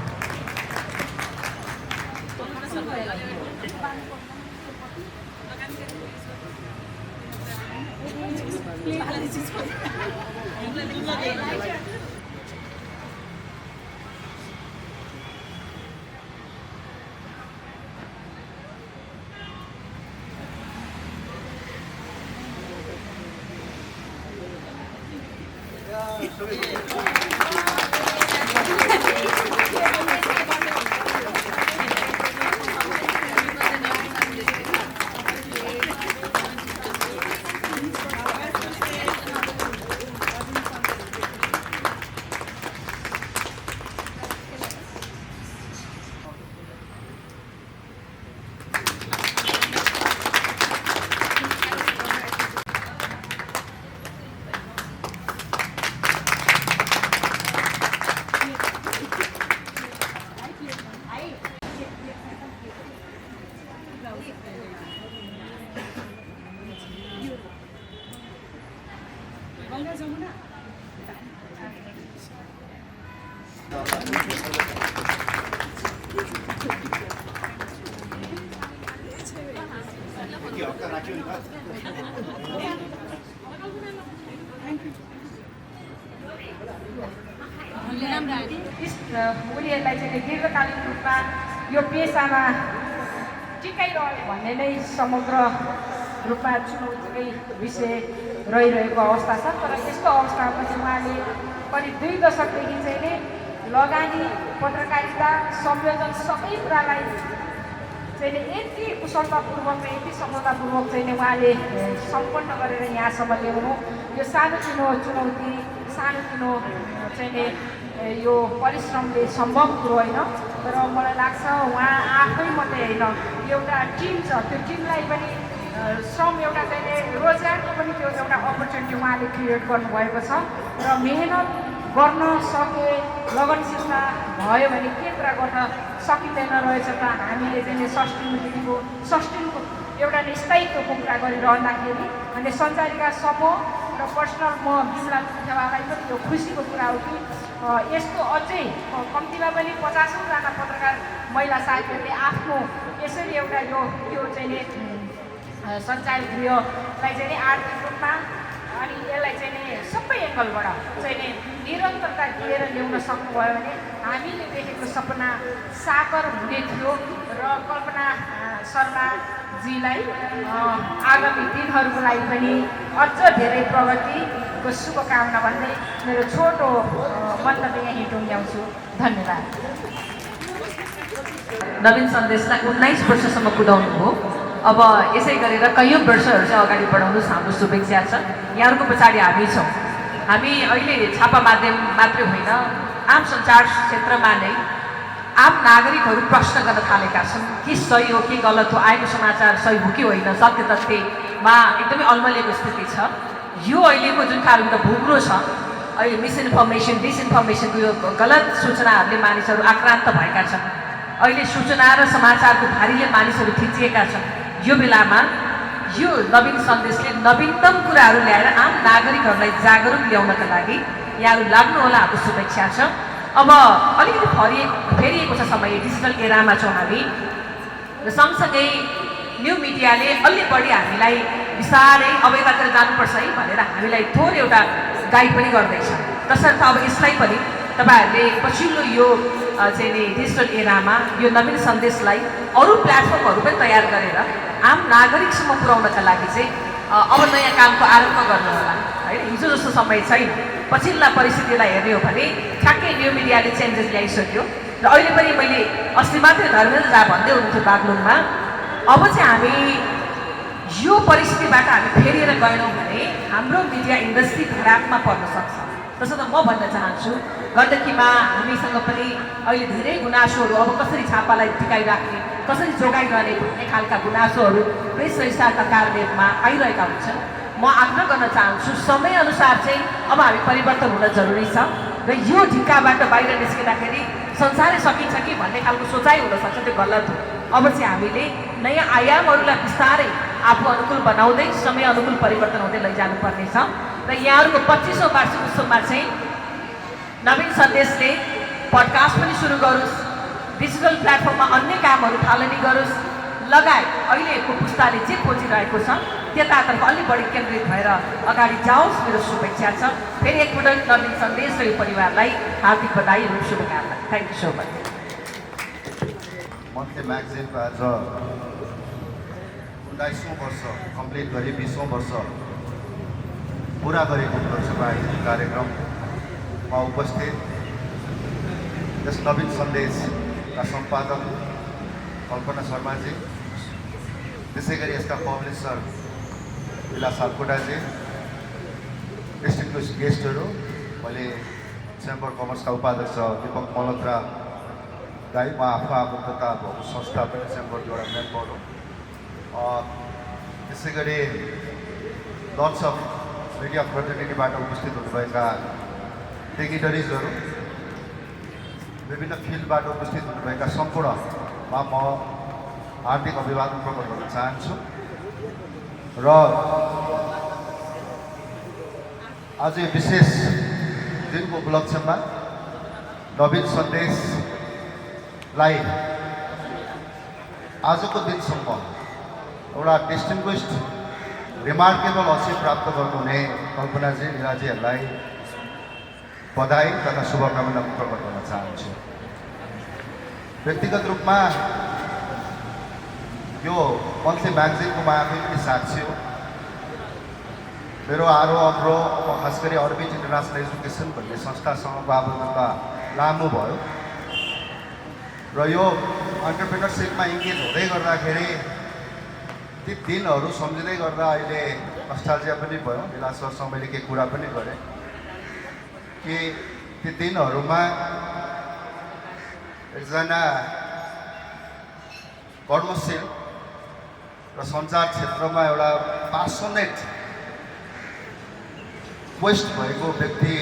उनीहरूलाई चाहिँ दीर्घकालीन रूपमा यो पेसामा टिकाइरह्यो भन्ने नै समग्र रूपमा चुनौतीकै विषय रहिरहेको अवस्था छ। तर त्यस्तो अवस्थामा पनि उहाँले करिब 2 दशकदेखि चाहिँ नै लगानी पत्रकारिता संयोजन सबै कुरालाई चाहिँ यति कुशलतापूर्वक र यति सफलतापूर्वक चाहिँ उहाँले सम्पन्न गरेर यहाँसम्म ल्याउनु यो सानोतिनो चुनौती सानोतिनो चाहिँ यो परिश्रमले सम्भव कुरो होइन। तर मलाई लाग्छ उहाँ आफै मात्रै होइन, एउटा टिम छ, त्यो टिमलाई पनि श्रम एउटा चाहिँ रोजगारको पनि त्यो एउटा अपर्च्युनिटी उहाँले क्रिएट गर्नुभएको छ। र मेहनत गर्न सके लगनशीलता भयो भने के कुरा गर्न सकिँदैन रहेछ त। हामीले चाहिँ सस्टेनको एउटा स्थायित्वको कुरा गरिरहँदाखेरि अनि सञ्चारिका समूह र पर्सनल म बिमला मुख्यवालाई पनि यो खुसीको कुरा हो कि यस्तो अझै कम्तीमा पनि 50औँजना पत्रकार महिला साथीहरूले आफ्नो यसरी एउटा यो चाहिँ सञ्चार गृहलाई चाहिँ आर्थिक रूपमा अनि यसलाई चाहिँ सबै एङ्गलबाट चाहिँ निरन्तरता दिएर ल्याउन सक्नुभयो भने हामीले देखेको सपना साकार हुने थियो। र कल्पना शर्माजीलाई आगामी दिनहरूको लागि पनि अझ धेरै प्रगतिको शुभकामना भन्दै मेरो छोटो मन्तव्य यहीँ टुङ्ग्याउँछु। धन्यवाद। नवीन सन्देशलाई 19 वर्षसम्म कुदाउनु हो। अब यसै गरेर कैयौँ वर्षहरू चाहिँ अगाडि बढाउनुहोस्, हाम्रो शुभेच्छा छ। यहाँहरूको पछाडि हामी छौँ। हामी अहिले छापा माध्यम मात्रै होइन, आम सञ्चार क्षेत्रमा नै आम नागरिकहरू प्रश्न गर्न थालेका छन् के सही हो के गलत हो, आएको समाचार सही हो कि होइन, सत्य तथ्यमा एकदमै अल्मलिएको स्थिति छ। यो अहिलेको जुन खालको त भुग्रो छ, अहिले मिसइन्फर्मेसन डिसइन्फर्मेसनको यो गलत सूचनाहरूले मानिसहरू आक्रान्त भएका छन्। अहिले सूचना र समाचारको भारीले मानिसहरू थिचिएका छन्। यो बेलामा यो नवीन सन्देशले नवीनतम कुराहरू ल्याएर आम नागरिकहरूलाई जागरुक ल्याउनका लागि यहाँहरू लाग्नु होला, हाम्रो शुभेच्छा छ। अब अलिकति फेरिएको छ समय, डिजिटल एरामा छौँ हामी र सँगसँगै न्यू मिडियाले अलि बढी हामीलाई बिस्तारै अब यतातिर जानुपर्छ है भनेर हामीलाई थोरै एउटा गाइड पनि गर्दैछ। तसर्थ अब यसलाई पनि तपाईँहरूले पछिल्लो यो चाहिँ नि डिजिटल एरामा यो नवीन सन्देशलाई अरू प्लेटफर्महरू पनि तयार गरेर आम नागरिकसम्म पुर्याउनका लागि चाहिँ अब नयाँ कामको आरम्भ गर्नु होला है। हिजो जस्तो समय छैन। पछिल्ला परिस्थितिलाई हेर्ने हो भने ठ्याक्कै न्यू मिडियाले चेन्जेस ल्याइसक्यो र अहिले पनि मैले अस्ति मात्रै धर्मेन्द्र झा भन्दै हुनुहुन्थ्यो बागलुङमा, अब चाहिँ हामी यो परिस्थितिबाट हामी फेरिएर गएनौँ भने हाम्रो मिडिया इन्डस्ट्री खराबमा पर्न सक्छ। त्यसो त म भन्न चाहन्छु गण्डकीमा हामीसँग पनि अहिले धेरै गुनासोहरू, अब कसरी छापालाई टिकाइराख्ने, कसरी जोगाइरहने भन्ने खालका गुनासोहरू प्रेस रजिस्ट्रारका कार्यालयमा आइरहेका हुन्छन्। म आग्रह गर्न चाहन्छु समयअनुसार चाहिँ अब हामी परिवर्तन हुन जरुरी छ र यो ढिक्काबाट बाहिर निस्किँदाखेरि संसारै सकिन्छ कि भन्ने खालको सोचाइ हुनसक्छ, त्यो गलत हो। अब चाहिँ हामीले नयाँ आयामहरूलाई बिस्तारै आफू अनुकूल बनाउँदै समय अनुकूल परिवर्तन हुँदै लैजानुपर्नेछ। र यहाँहरूको 25औँ वार्षिक उत्सवमा चाहिँ नवीन सन्देशले पडकास्ट पनि सुरु गरोस्, डिजिटल प्लेटफर्ममा अन्य कामहरू थालनी गरोस्, लगायत अहिलेको पुस्ताले जे खोजिरहेको छ त्यतातर्फ अलि बढी केन्द्रित भएर अगाडि जाओस्, मेरो शुभेच्छा छ। फेरि एकपटक नवीन सन्देश र यो परिवारलाई हार्दिक बधाई र शुभकामना। Thank you so much. Monthly म्यागजिनको आज 19औँ वर्ष कम्प्लिट गरी 20औँ वर्ष पुरा गरेको उपलक्ष्यमा आयोजित कार्यक्रममा उपस्थित यस नवीन सन्देशका सम्पादक कल्पना शर्माजी, त्यसै गरी यसका पब्लिसर विलास सापकोटाजी, डिस्ट्रिक्ट गेस्टहरू, मैले चेम्बर कमर्सका उपाध्यक्ष दीपक मल्होत्रा दाई, म आफू आबद्धता भएको संस्था पनि चेम्बरको एउटा मेम्बर हो। त्यसै गरी लट्स अफ मिडिया फ्रेटर्निटीबाट उपस्थित हुनुभएका डिग्निटरिजहरू, विभिन्न फिल्डबाट उपस्थित हुनुभएका सम्पूर्णमा म हार्दिक अभिवादन प्रकट गर्न चाहन्छु। र आज यो विशेष दिनको उपलक्ष्यमा नवीन सन्देशलाई आजको दिनसम्म एउटा डिस्टिङ्ग्विस्ड रिमार्केबल अचिभ प्राप्त गर्नुहुने कल्पनाजी लीलाजीहरूलाई बधाई तथा शुभकामना प्रकट गर्न चाहन्छु। व्यक्तिगत रूपमा यो मन्थली म्यागजिनको म आफै पनि साक्षी हो। मेरो आरोह अग्रो खास गरी अर्बिट इन्टरनेसनल एजुकेसन भन्ने संस्थासँगको आबद्धता लामो भयो र यो अन्टरप्रेनरसिपमा इङ्गेज हुँदै गर्दाखेरि ती दिनहरू सम्झिँदै गर्दा अहिले नस्टाल्जिया पनि भयो। लीला सरसँग मैले केही कुरा पनि गरेँ कि ती दिनहरूमा एकजना कर्मशील र सञ्चार क्षेत्रमा एउटा पासनेट पोस्ट भएको व्यक्ति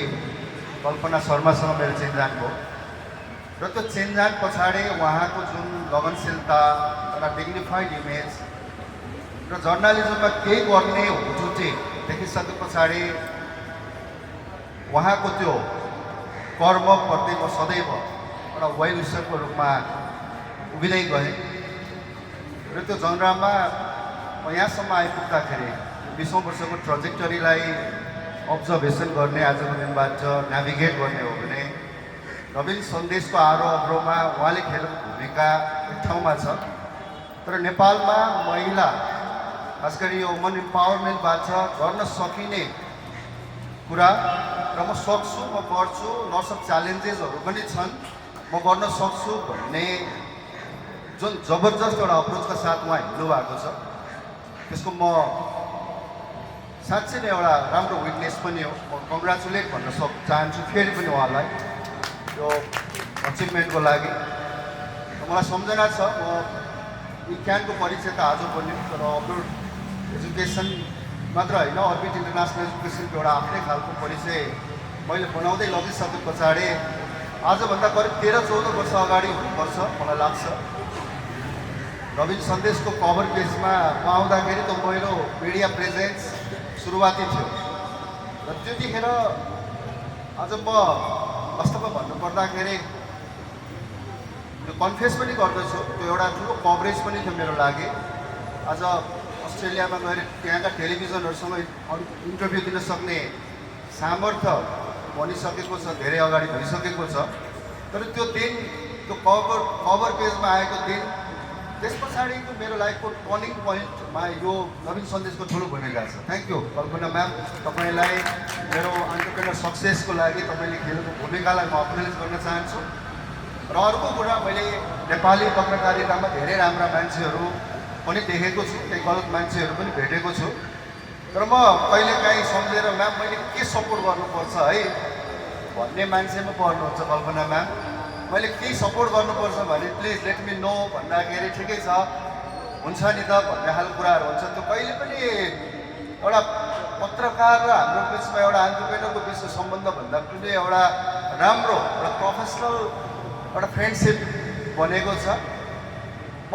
कल्पना शर्मासँग मेरो चिन्जान भयो र त्यो चिन्जान पछाडि उहाँको जुन लगनशीलता एउटा डिग्निफाइड इमेज र जर्नलिजममा केही गर्ने जुटे देखिसके पछाडि उहाँको त्यो कर्मप्रति म सदैव एउटा वेल विसरको रूपमा उभिँदै गएँ र त्यो जनरामा म यहाँसम्म आइपुग्दाखेरि 20औं वर्षको ट्रजेक्टरीलाई अब्जर्भेसन गर्ने आजको दिनबाट नेभिगेट गर्ने हो भने नवीन सन्देशको आरोह अग्रोहमा उहाँले खेलेको भूमिका एक ठाउँमा छ। तर नेपालमा महिला खास गरी यो वुमन इम्पावरमेन्टबाट गर्न सकिने कुरा र म सक्छु, म गर्छु, लट्स अफ च्यालेन्जेसहरू पनि छन्, म गर्न सक्छु भन्ने जुन जबरजस्त एउटा अप्रोचका साथ उहाँ हिँड्नु भएको छ त्यसको म साँच्चै नै एउटा राम्रो विटनेस पनि हो। म कङ्ग्रेचुलेट भन्न चाहन्छु फेरि पनि उहाँलाई यो अचिभमेन्टको लागि। मलाई सम्झना छ म विज्ञानको परिचय त आज बन्यो तर अब्रोड एजुकेसन मात्र होइन अर्बिट इन्टरनेसनल एजुकेसनको एउटा आफ्नै खालको परिचय मैले बनाउँदै लगिसके पछाडि आजभन्दा करिब 13-14 वर्ष अगाडि हुनुपर्छ मलाई लाग्छ। नवीन सन्देशको कभर पेजमा म आउँदाखेरि त पहिलो मिडिया प्रेजेन्स सुरुवाती थियो र त्यतिखेर आज म वास्तवमा भन्नुपर्दाखेरि यो कन्फेस पनि गर्दछु त्यो एउटा ठुलो कभरेज पनि थियो मेरो लागि। आज अस्ट्रेलियामा गएर त्यहाँका टेलिभिजनहरूसँग इन्टरभ्यू दिन सक्ने सामर्थ्य बनिसकेको छ, धेरै अगाडि भइसकेको छ। तर त्यो दिन त्यो कभर पेजमा आएको दिन त्यस पछाडिको मेरो लाइफको टर्निङ पोइन्टमा यो नवीन सन्देशको ठुलो भूमिका छ। थ्याङ्क यू कल्पना म्याम, तपाईँलाई मेरो एन्टरप्रेनर सक्सेसको लागि तपाईँले खेलेको भूमिकालाई म अप्रिसिएट गर्न चाहन्छु। र अर्को कुरा मैले नेपाली पत्रकारितामा धेरै राम्रा मान्छेहरू पनि देखेको छु, केही गलत मान्छेहरू पनि भेटेको छु। तर म कहिलेकाहीँ सम्झेर म्याम मैले के सपोर्ट गर्नुपर्छ है भन्ने मान्छेमा पर्नुहुन्छ कल्पना म्याम। मैले केही सपोर्ट गर्नुपर्छ भने प्लिज लेट मी नो भन्दाखेरि ठिकै छ हुन्छ नि त भन्ने खालको कुराहरू हुन्छ। त्यो कहिले पनि एउटा पत्रकार र हाम्रो बिचमा एउटा एन्टरप्रेनरको बिचको सम्बन्धभन्दा कुनै एउटा राम्रो र प्रोफेसनल एउटा फ्रेन्डसिप बनेको छ। म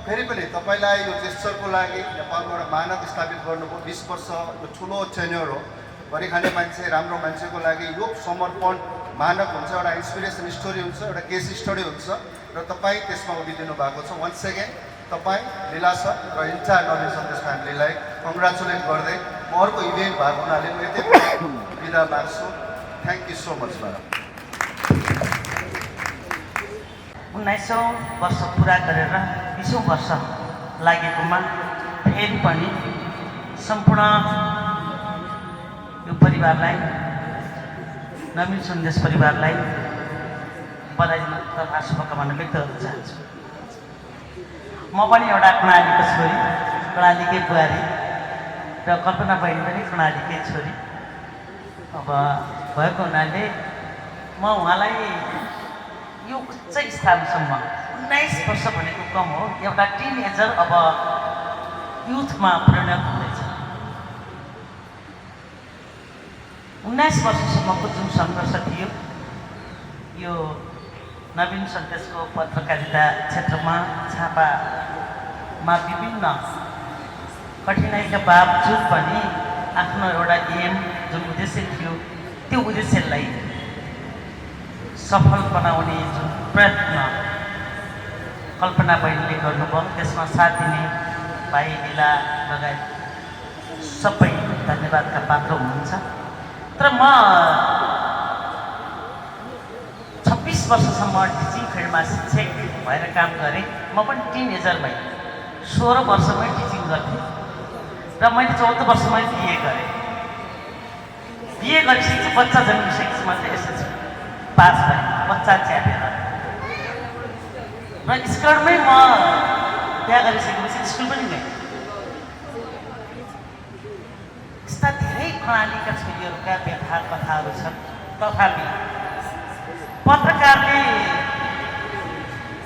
फेरि पनि तपाईँलाई यो जेस्चरको लागि नेपालमा एउटा मानक स्थापित गर्नुभयो। 20 वर्ष यो ठुलो टेन्योर हो, गरिखाने मान्छे राम्रो मान्छेको लागि यो समर्पण मानक हुन्छ, एउटा इन्सपिरेसन स्टोरी हुन्छ, एउटा केस स्टडी हुन्छ र तपाईँ त्यसमा उभिदिनु भएको छ। वन्स अगेन तपाईँ, लीला सर र इन्टायर नवीन सन्देश फ्यामिलीलाई कङ्ग्रेचुलेट गर्दै म अर्को इभेन्ट भएको हुनाले म यति बिदा माग्छु। Thank you so much madam. 19औं वर्ष पुरा गरेर 20औं वर्ष लागेकोमा फेरि पनि सम्पूर्ण यो परिवारलाई, नवीन सन्देश परिवारलाई बधाई तथा शुभकामना व्यक्त गर्न चाहन्छु। म पनि एउटा कर्णालीको छोरी, कर्णालीकै बुहारी र कल्पना बहिनी पनि कर्णालीकै छोरी अब भएको हुनाले म उहाँलाई यो उच्च स्थानसम्म 19 वर्ष भनेको कम हो, एउटा टिनेजर अब युथमा परिणत हुँदैछ। 19 वर्षसम्मको जुन सङ्घर्ष थियो यो नवीन सन्देशको पत्रकारिता क्षेत्रमा छापामा विभिन्न कठिनाइका बावजुद पनि आफ्नो एउटा एम जुन उद्देश्य थियो त्यो उद्देश्यलाई सफल बनाउने जुन प्रयत्न कल्पना बहिनीले गर्नुभयो त्यसमा साथ दिने भाइ लीला लगायत सबै धन्यवादका पात्र हुनुहुन्छ। तर म 26 वर्षसम्म टिचिङ फिल्डमा शिक्षक भएर काम गरेँ। म पनि टिनेजरमै 16 वर्षमै टिचिङ गर्थेँ र मैले 14 वर्षमै बिए गरेँ। बिए गरिसकेपछि बच्चा जन्मिसकेपछि मात्रै एसएलसी पास भएँ, बच्चा च्यापेर। र स्कुलमै म बिहा गरिसकेपछि स्कुल पनि गएँ। यस्ता धेरै प्रणालीका छोरीहरूका व्यथा कथाहरू छन्। तथापि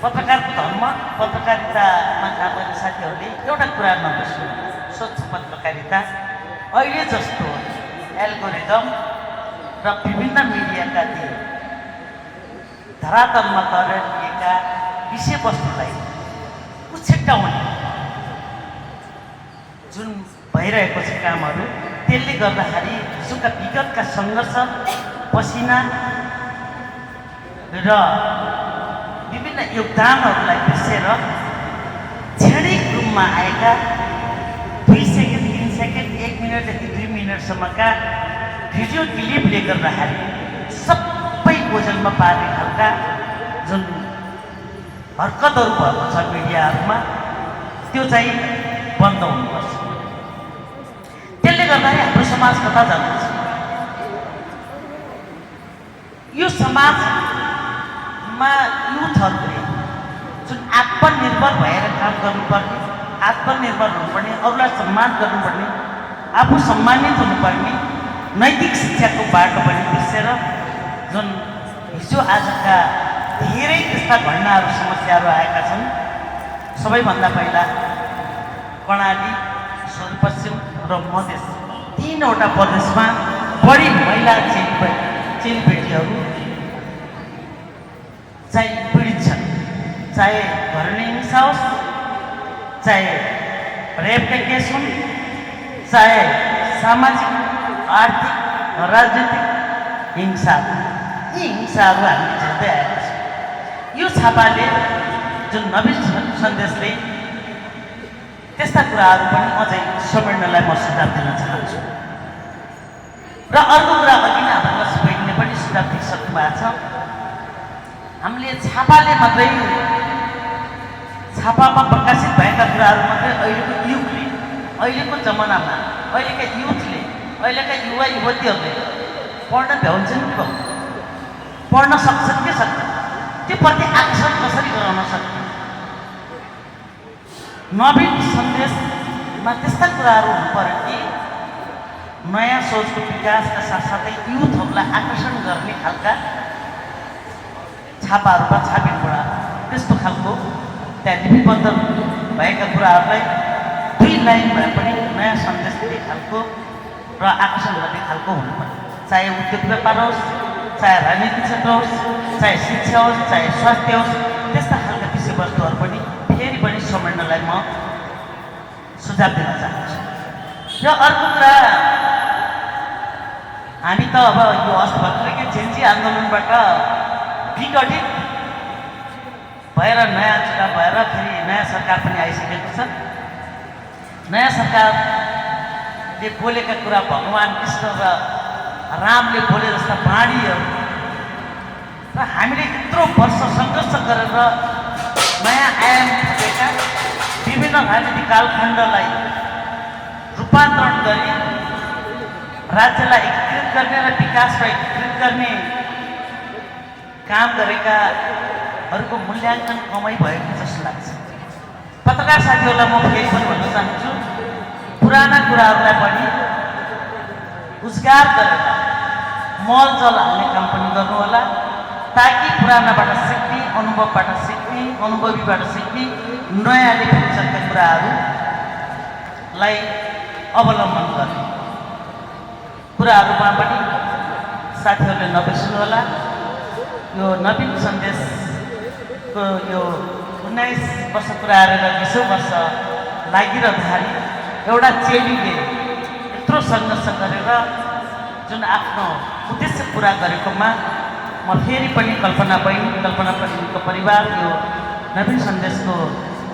पत्रकारको धर्म, पत्रकारितामा काम गर्ने साथीहरूले एउटा कुरा नबिर्सनु, स्वच्छ पत्रकारिता अहिले जस्तो एल्गोरिदम र विभिन्न मिडियाका ती धरातलमा तरिएका विषयवस्तुलाई उछिट्याउने जुन भइरहेको छ कामहरू, त्यसले गर्दाखेरि हिजोका विगतका सङ्घर्ष, पसिना र विभिन्न योगदानहरूलाई बिर्सेर क्षणिक रूपमा आएका 2 सेकेन्ड, 3 सेकेन्ड, 1 मिनटदेखि 2 मिनटसम्मका भिडियो क्लिपले गर्दाखेरि सबै ओझेलमा पार्ने खालका जुन हरकतहरू भएको छ मिडियाहरूमा, त्यो चाहिँ बन्द हुनुपर्छ। त्यसले गर्दाखेरि हाम्रो समाज कता जान्छ? यो समाजमा युथहरूले जुन आत्मनिर्भर भएर काम गर्नुपर्ने, आत्मनिर्भर हुनुपर्ने, अरूलाई सम्मान गर्नुपर्ने, आफू सम्मानित हुनुपर्ने नैतिक शिक्षाको बाटो पनि बिर्सेर जुन हिजो आजका धेरै त्यस्ता घटनाहरू, समस्याहरू आएका छन्। सबैभन्दा पहिला कर्णाली, सुदूरपश्चिम र मधेस 3वटा प्रदेशमा बढी महिला चेलीबेटीहरू चाहिँ पीडित छन्। चाहे घरेलु हिंसा होस्, चाहे रेपका केस हुन्, चाहे सामाजिक, आर्थिक, राजनीतिक हिंसा, यी हिंसाहरू हामीले झेल्दै आएका छौँ। यो छापाले जुन नवीन सन्देशले त्यस्ता कुराहरू पनि अझै समेट्नलाई म सुझाव दिन चाहन्छु। र अर्को कुरा अघि नै हाम्रो लक्ष्य बहिनीले पनि सुझाव दिइसक्नु भएको छ। हामीले छापाले मात्रै, छापामा प्रकाशित भएका कुराहरू मात्रै अहिलेको युगले, अहिलेको जमानामा अहिलेका युथले, अहिलेका युवा युवतीहरूले पढ्न भ्याउँछन् कि पढ्न सक्छन् कि सक्छन्? त्यो प्रति आकर्षण कसरी गराउन सक्छ? नवीन सन्देशमा त्यस्ता कुराहरू हुनु पर्यो कि नयाँ सोचको विकासका साथसाथै युथहरूलाई आकर्षण गर्ने खालका छापाहरूमा छापिनु पर्यो। त्यस्तो खालको त्यहाँ लिपिबद्ध भएका कुराहरूलाई 2 लाइन भए पनि नयाँ सन्देश दिने खालको र आकर्षण गर्ने खालको हुनु पर्यो। चाहे उद्योग व्यापार होस्, चाहे राजनीतिक क्षेत्र होस्, चाहे शिक्षा होस्, चाहे स्वास्थ्य होस्, त्यस्ता खालका विषयवस्तुहरू पनि फेरि पनि समेट्नलाई म सुझाव दिन चाहन्छु। र अर्को कुरा, हामी त अब यो अस्ति भर्खरकै जेन्जी आन्दोलनबाट विघटित भएर नयाँ चुनाव भएर फेरि नयाँ सरकार पनि आइसकेको छ। नयाँ सरकारले बोलेका कुरा भगवान् कृष्ण र रामले बोले जस्ता बाणीहरू र हामीले यत्रो वर्ष सङ्घर्ष गरेर नयाँ आयाम खोजेका विभिन्न राजनीतिक कालखण्डलाई रूपान्तरण गरी राज्यलाई एकीकृत गर्ने र विकासलाई एकीकृत गर्ने काम गरेकाहरूको मूल्याङ्कन कमै भएको जस्तो लाग्छ। पत्रकार साथीहरूलाई म फेरि पनि भन्न चाहन्छु, पुराना कुराहरूलाई पनि उजगार गरेर मलजल हाल्ने काम पनि गर्नु होला, ताकि पुरानाबाट सिक्ने, अनुभवबाट सिक्ने, अनुभवीबाट सिक्ने, नयाँले भविष्यका कुराहरूलाई अवलम्बन गर्ने कुराहरूमा पनि साथीहरूले नबिर्सनु होला। यो नवीन सन्देशको यो 19 वर्ष पुरा गरेर 20औं वर्ष लागिरहँदाखेरि एउटा चेलीले यत्रो सङ्घर्ष गरेर जुन आफ्नो उद्देश्य पुरा गरेकोमा म फेरि पनि कल्पना बहिनीको परिवार यो नवीन सन्देशको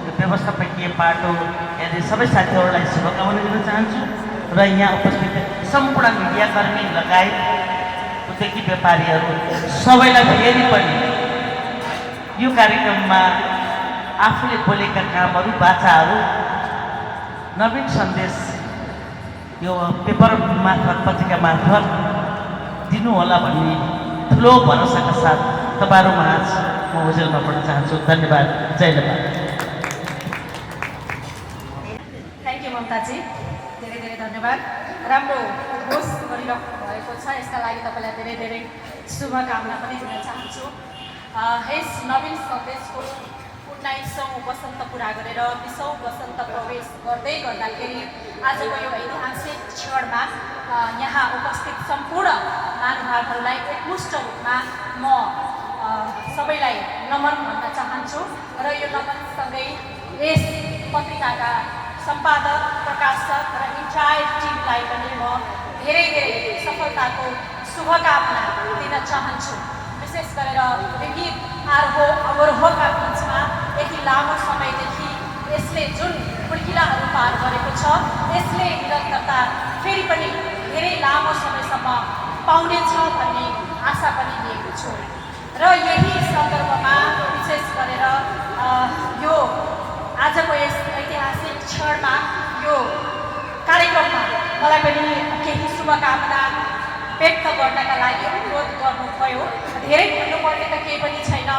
यो व्यवस्थापकीय पाटो यदि सबै साथीहरूलाई शुभकामना दिन चाहन्छु र यहाँ उपस्थित सम्पूर्ण मिडियाकर्मी लगायत उद्योगी व्यापारीहरू सबैलाई फेरि पनि यो कार्यक्रममा आफूले बोलेका कामहरू बाचाहरू नवीन सन्देश यो पेपर मार्फत पत्रिका मार्फत दिनुहोला भन्ने ठुलो भरोसाका साथ तपाईँहरू माझ म ओजेलमा पढ्न चाहन्छु। धन्यवाद। जय नेपाल। थ्याङ्क यू ममताजी, धेरै धेरै धन्यवाद। राम्रो होस्ट गरिरहनु भएको छ, यसका लागि तपाईँलाई धेरै धेरै शुभकामना पनि दिन चाहन्छु। यस नवीन सन्देशको 19औँ वसन्त पुरा गरेर 20औँ वसन्त प्रवेश गर्दै गर्दाखेरि आजको यो ऐतिहासिक क्षणमा यहाँ उपस्थित सम्पूर्ण महानुभावहरूलाई एकमुष्ट रूपमा म सबैलाई नमन भन्न चाहन्छु र यो नमनसँगै यस पत्रिकाका सम्पादक, प्रकाशक र इन्टायर टिमलाई पनि म धेरै धेरै सफलताको शुभकामना दिन चाहन्छु। विशेष गरेर विविध अवरोहका बिचमा यति लामो समयदेखि यसले जुन खुड्किलाहरू पार गरेको छ यसले निरन्तरता फेरि पनि धेरै लामो समयसम्म पाउनेछ भन्ने आशा पनि लिएको छु र यही सन्दर्भमा विशेष गरेर यो आजको यस ऐतिहासिक क्षणमा यो कार्यक्रममा मलाई पनि केही शुभकामना व्यक्त गर्नका लागि अनुरोध गर्नुभयो। धेरै भन्नुपर्ने त केही पनि छैन,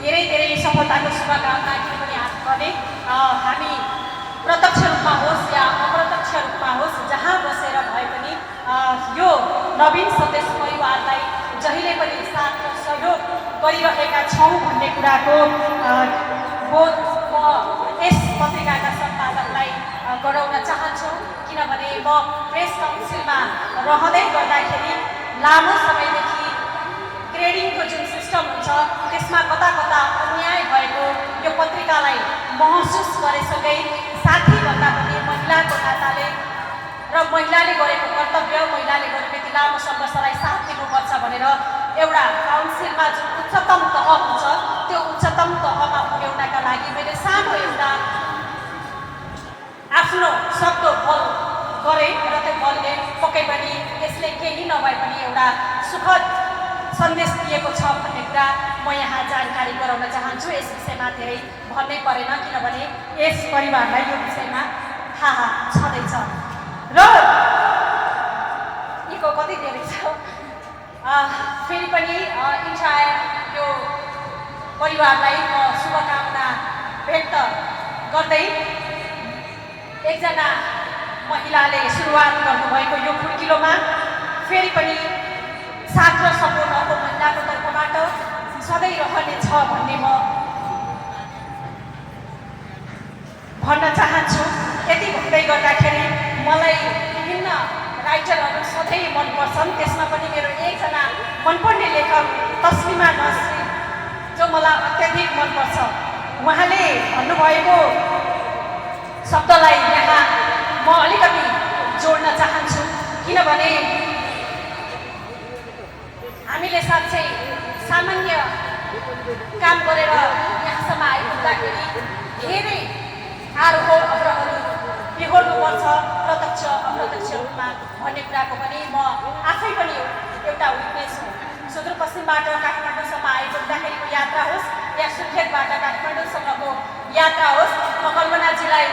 धेरै धेरै सफलताको शुभकामना किनभने भने हामी प्रत्यक्ष रूपमा होस् या अप्रत्यक्ष रूपमा होस् जहाँ बसेर भए पनि यो नवीन सन्देश परिवारलाई जहिले पनि साथ र सहयोग गरिरहेका छौँ भन्ने कुराको बोध म यस पत्रिकाका सम्पादकलाई गराउन चाहन्छु। किनभने म प्रेस काउन्सिलमा रहँदै गर्दाखेरि लामो समयदेखि ग्रेडिङको जुन सिस्टम हुन्छ त्यसमा कता कता अन्याय भएको यो पत्रिकालाई महसुस गरेसँगै साथीभन्दा पनि महिलाको नाताले र महिलाले गरेको कर्तव्य, महिलाले गरेको यति लामो सङ्घर्षलाई साथ दिनुपर्छ भनेर एउटा काउन्सिलमा जुन उच्चतम तह हुन्छ त्यो उच्चतम तहमा पुर्याउनका लागि मैले सानो एउटा आफ्नो सक्दो बल गरेँ र त्यो बलले पक्कै पनि यसले केही नभए पनि एउटा सुखद सन्देश दिएको छ भन्ने कुरा म यहाँ जानकारी गराउन चाहन्छु। यस विषयमा धेरै भन्नै परेन किनभने यस परिवारलाई यो विषयमा थाहा छँदैछ र यीको कति धेरै छ। फेरि पनि इन्टायर यो परिवारलाई म शुभकामना व्यक्त गर्दै एकजना महिलाले सुरुवात गर्नुभएको यो खुड्किलोमा फेरि पनि साथ र सपोर्ट अब महिलाको तर्फबाट सधैँ रहनेछ भन्ने म भन्न चाहन्छु। यति भन्दै गर्दाखेरि मलाई विभिन्न राइटरहरू सधैँ मनपर्छन्, त्यसमा पनि मेरो एकजना मनपर्ने लेखक तस्लिमा नसरिन जो मलाई अत्याधिक मनपर्छ। उहाँले भन्नुभएको शब्दलाई यहाँ म अलिकति जोड्न चाहन्छु किनभने हामीले साँच्चै सामान्य काम गरेर यहाँसम्म आइपुग्दाखेरि धेरै आरोह अवरोहहरू बिहोर्नुपर्छ प्रत्यक्ष अप्रत्यक्ष रूपमा भन्ने कुराको पनि म आफै पनि एउटा विटनेस हुँ। सुदूरपश्चिमबाट काठमाडौँसम्म आइपुग्दाखेरिको यात्रा होस् या सुर्खेतबाट काठमाडौँसम्मको यात्रा होस् म कल्पनाजीलाई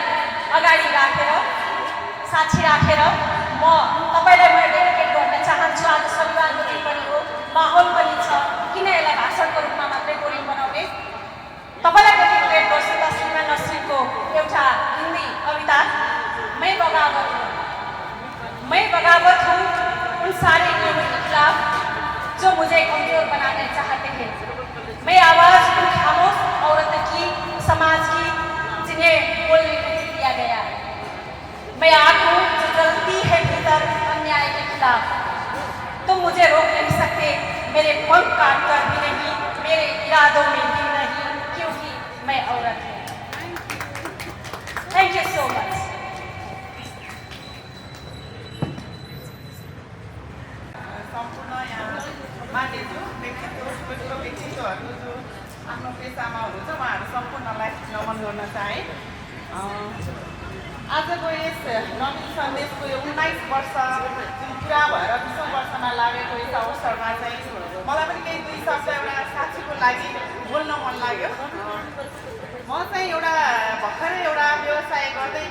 अगाडि राखेर साक्षी राखेर म तपाईँलाई म डेडिकेट गर्न चाहन्छु। आज शनिबारको दिन पनि हो, माहौल पनि छ, किन यसलाई भाषणको रूपमा मात्रै बोरिङ बनाउने। तपाईँलाई डेडिकेट गर्छु तस्लिमा नसरिनको एउटा हिन्दी कविता मैं बगावत हूँ उन सारे नियमों के खिलाफ जो मुझे कमजोर बनाना चाहते हैं। मैं आवाज़ उन खामोश औरतों की, समाज की जिन्हें बोलने नहीं दिया गया। मैं आग हूँ जो जलती है भीतर अन्याय के खिलाफ। तुम मुझे रोक नहीं सकते, मेरे पंख काट कर भी नहीं, मेरे इरादों में भी नहीं, क्योंकि मैं औरत हूँ। Thank you so much. सम्पूर्ण यहाँ मान्यज्यू ठुलो व्यक्तित्वहरू जो आफ्नो पेसामा हुनुहुन्छ उहाँहरू सम्पूर्णलाई नमन गर्न चाहे। आजको यस नवीन सन्देशको यो 19 वर्ष जुन पुरा भएर 20औं वर्षमा लागेको यस अवसरमा चाहिँ मलाई पनि केही 2 शब्द एउटा साथीको लागि बोल्न मन लाग्यो। म चाहिँ एउटा भर्खरै एउटा व्यवसाय गर्दै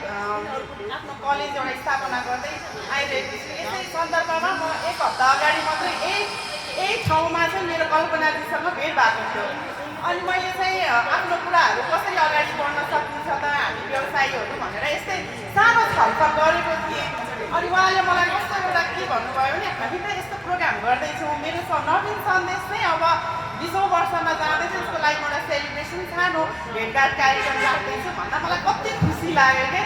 आफ्नो कलेज एउटा स्थापना गर्दै आइरहेको छु। यसै सन्दर्भमा म 1 हप्ता अगाडि मात्रै यही ठाउँमा चाहिँ मेरो कल्पनाजीसँग भेट भएको थियो। अनि मैले चाहिँ आफ्नो कुराहरू कसरी अगाडि बढ्न सकिन्छ त हामी व्यवसायीहरू भनेर यस्तै सानो छलफल गरेको थिएँ। अनि उहाँले मलाई कस्तो एउटा के भन्नुभयो भने हामी त यस्तो प्रोग्राम गर्दैछौँ, मेरो नवीन सन्देश चाहिँ अब 20औं वर्षमा जाँदैछ, यसको लागि एउटा सेलिब्रेसन सानो भेटघाट कार्यक्रम राख्दैछु भन्दा मलाई कति खुसी लाग्यो क्या।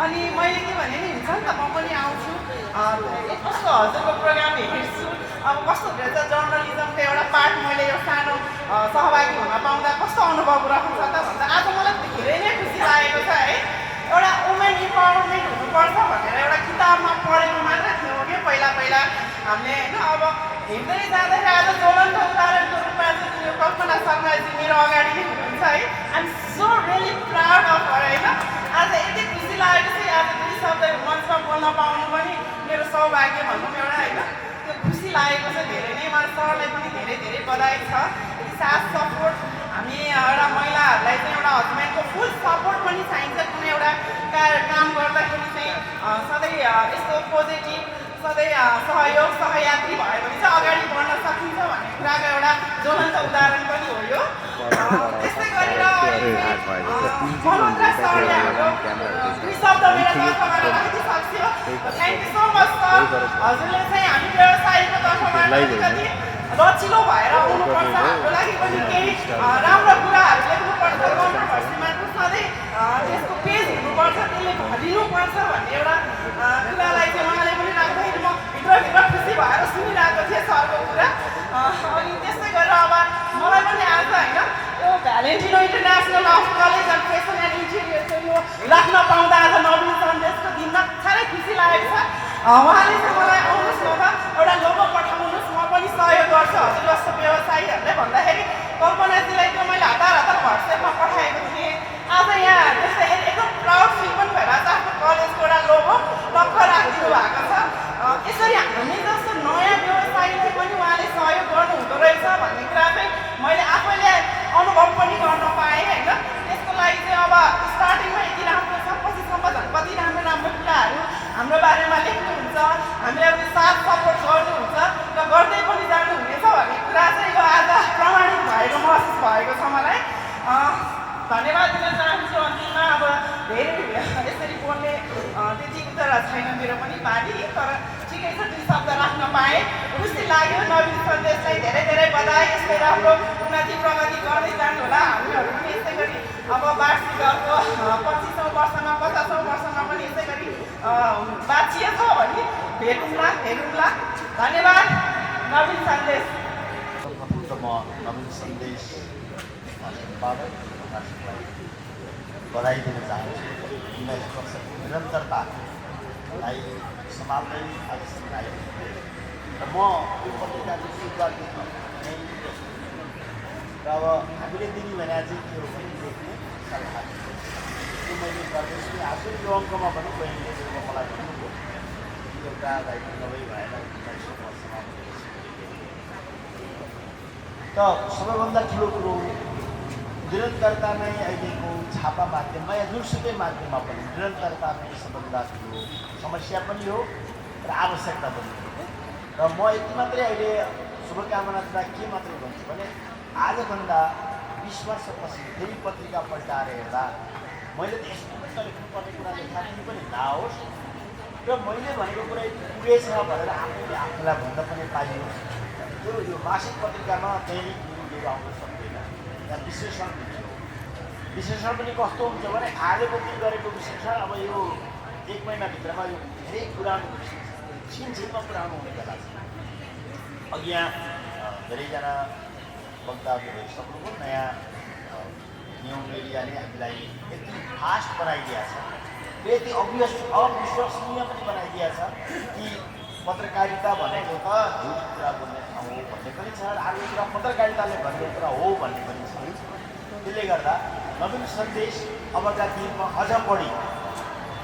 अनि मैले के भने नि हुन्छ नि त म पनि आउँछु, कस्तो हजुरको प्रोग्राम हेर्छु, अब कस्तो हुन्छ जर्नलिजमको एउटा पार्ट मैले यो सानो सहभागी हुन पाउँदा कस्तो अनुभव रहन्छ त भन्दा आज मलाई धेरै नै खुसी लागेको छ है। एउटा वुमेन इम्पावरमेन्ट हुनुपर्छ भनेर एउटा किताबमा पढेको मात्रै थियो कि पहिला हामीले होइन। अब हिँड्दै जाँदाखेरि आज ज्वलन्त उदाहरणको रूपमा चाहिँ यो कल्पना शर्माजी मेरो अगाडि नै हुनुहुन्छ है। I am so really proud of her होइन। आज यति खुसी लागेको चाहिँ आज 2 शब्द मञ्चमा बोल्न पाउनु पनि मेरो सौभाग्य भनौँ एउटा होइन। त्यो खुसी लागेको छ धेरै नै। मलाई सरलाई पनि धेरै धेरै बधाई छ। साथ सपोर्ट हामी एउटा महिलाहरूलाई चाहिँ एउटा हस्बेन्डको फुल सपोर्ट पनि चाहिन्छ। कुनै एउटा काम गर्दाखेरि चाहिँ सधैँ यस्तो पोजिटिभ सधैँ सहयोग सहयात्री भयो भने चाहिँ अगाडि बढ्न सकिन्छ भन्ने कुराको एउटा ज्वलन्त उदाहरण पनि हो यो। त्यस्तै गरेर महेन्द्र सरले हाम्रो 2 शब्द मेरो तर्फबाट राखिदिइसक्यो। Thank you so much sir. हजुरले चाहिँ हामी व्यवसायीको तर्फबाट अलिकति रचिलो भएर आउनुपर्छ, हाम्रो लागि पनि केही राम्रो कुराहरू लेख्नुपर्छ, कन्ट्रोभर्सीमा सधैँ त्यसको पेज हुनुपर्छ, त्यसले भरिनुपर्छ भन्ने एउटा कुरालाई चाहिँ उहाँले पनि राख्दाखेरि म भित्रभित्र खुसी भएर सुनिरहेको थिएँ सरको कुरा। अनि त्यस्तै गरेर अब मलाई पनि आज होइन यो Valentino international of college and fashion and इन्टिरियरको यो राख्न पाउँदा आज नवीन सन्देशको दिनमा साह्रै खुसी लागेको छ। उहाँले चाहिँ मलाई आउनुहोस् न त एउटा लोगो पठाउनुहोस्, म पनि सहयोग गर्छु हजुर जस्तो व्यवसायीहरूले भन्दाखेरि कल्पनाजीलाई त्यो मैले हतार व्हाट्सएपमा पठाएको थिएँ। आज यहाँ त्यस्तै एकदम प्राउड फिल पनि भइरहेको छ। आफ्नो कलेजको एउटा लोगो टक्क राखिदिनु भएको छ। यसरी हामी जस्तो नयाँ व्यवसायीलाई पनि उहाँले सहयोग गर्नु हुँदो रहेछ भन्ने कुरा चाहिँ मैले आफैले अनुभव पनि गर्न पाएँ होइन। त्यसको लागि चाहिँ अब स्टार्टिङमा यति राम्रो छ, पछिसम्म झन् कति राम्रो राम्रो कुराहरू हाम्रो बारेमा लेख्नुहुन्छ, हामीलाई पनि साथ सपोर्ट गर्नुहुन्छ र गर्दै पनि जानुहुनेछ भन्ने कुरा चाहिँ यो आज प्रमाणित भएको महसुस भएको छ मलाई। धन्यवाद दिन चाहन्छु। अन्तिममा अब धेरै यसरी बोल्ने त्यति उता छैन मेरो पनि बानी, तर ठिकै छ 2 शब्द राख्न पाएँ, खुसी लाग्यो। नवीन सन्देशलाई धेरै धेरै बधाई। यस्तै राम्रो उन्नति प्रगति गर्दै जानु होला। हामीहरू पनि यसै गरी अब वार्षिक अर्को 25औं वर्षमा 50औं वर्षमा पनि यसै गरी बाँचिएको भने हेरौँला। धन्यवाद। नवीन सन्देश। प्रथम त म नवीन सन्देश सम्पादक प्रकाशलाई बधाई दिन चाहन्छु। 19 वर्षको निरन्तरतालाई समाप्दै आजसम्म आइपुग्यो र म यो पत्रिकाको सुरुवात र अब हामीले दिने भने चाहिँ के हो भने लेख्ने सल्लाह त्यो मैले गर्दैछु। आज यो अङ्कमा पनि बहिनीले मलाई भन्नुभयो एउटा दायित्व नभई भएन 19औं वर्षमा त सबैभन्दा ठुलो कुरो निरन्तरता नै अहिलेको छापा माध्यममा या जुनसुकै माध्यममा पनि निरन्तरता नै सबभन्दा ठुलो समस्या पनि हो र आवश्यकता पनि हो। र म यति मात्रै अहिले शुभकामना दिँदा के मात्रै भन्छु भने आजभन्दा 20 वर्षपछि फेरि पत्रिका पल्टाएर हेर्दा मैले त यस्तो लेख्नुपर्ने कुरा लेख्दा पनि नहोस् र मैले भनेको कुरा पुरै छ भनेर आफूलाई भन्न पनि पाइयोस्। यो मासिक पत्रिकामा दैनिक न्युजहरू आउन सक्दैन। यहाँ विश्लेषण पनि कस्तो हुन्छ भने आजको दिन गरेको विश्लेषण अब यो 1 महिनाभित्रमा यो धेरै पुरानो छिनमा पुरानो हुने बेला छ। अघि यहाँ धेरैजना वक्ताहरू भइसक्नुभयो। नयाँ न्यु मिडियाले हामीलाई यति फास्ट बनाइदिएको छ, यति अविश्वसनीय पनि बनाइदिएको छ कि पत्रकारिता भनेको त झुट कुरा बोल्ने हो भन्ने पनि छ, अर्कोतिर पत्रकारिताले भन्ने कुरा हो भन्ने पनि छ। त्यसले गर्दा नवीन सन्देश अबका दिनमा अझ बढी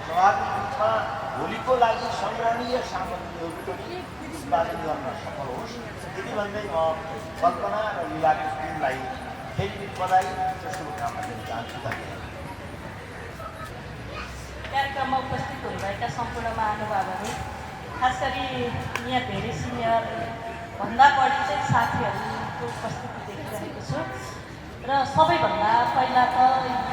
स्वाभाविक रूपमा भोलिको लागि सङ्ग्रहणीय सामग्रीहरू पनि उत्पादन गर्न सफल होस्, यति भन्दै म कल्पना र लीलाको टिमलाई फेरि बधाई र शुभकामना दिन चाहन्छु। धन्यवाद। कार्यक्रममा उपस्थित हुनुभएका सम्पूर्ण महानुभावहरू, खास गरी यहाँ धेरै सिनियर भन्दा बढी चाहिँ साथीहरूको उपस्थिति देखिरहेको छु र सबैभन्दा पहिला त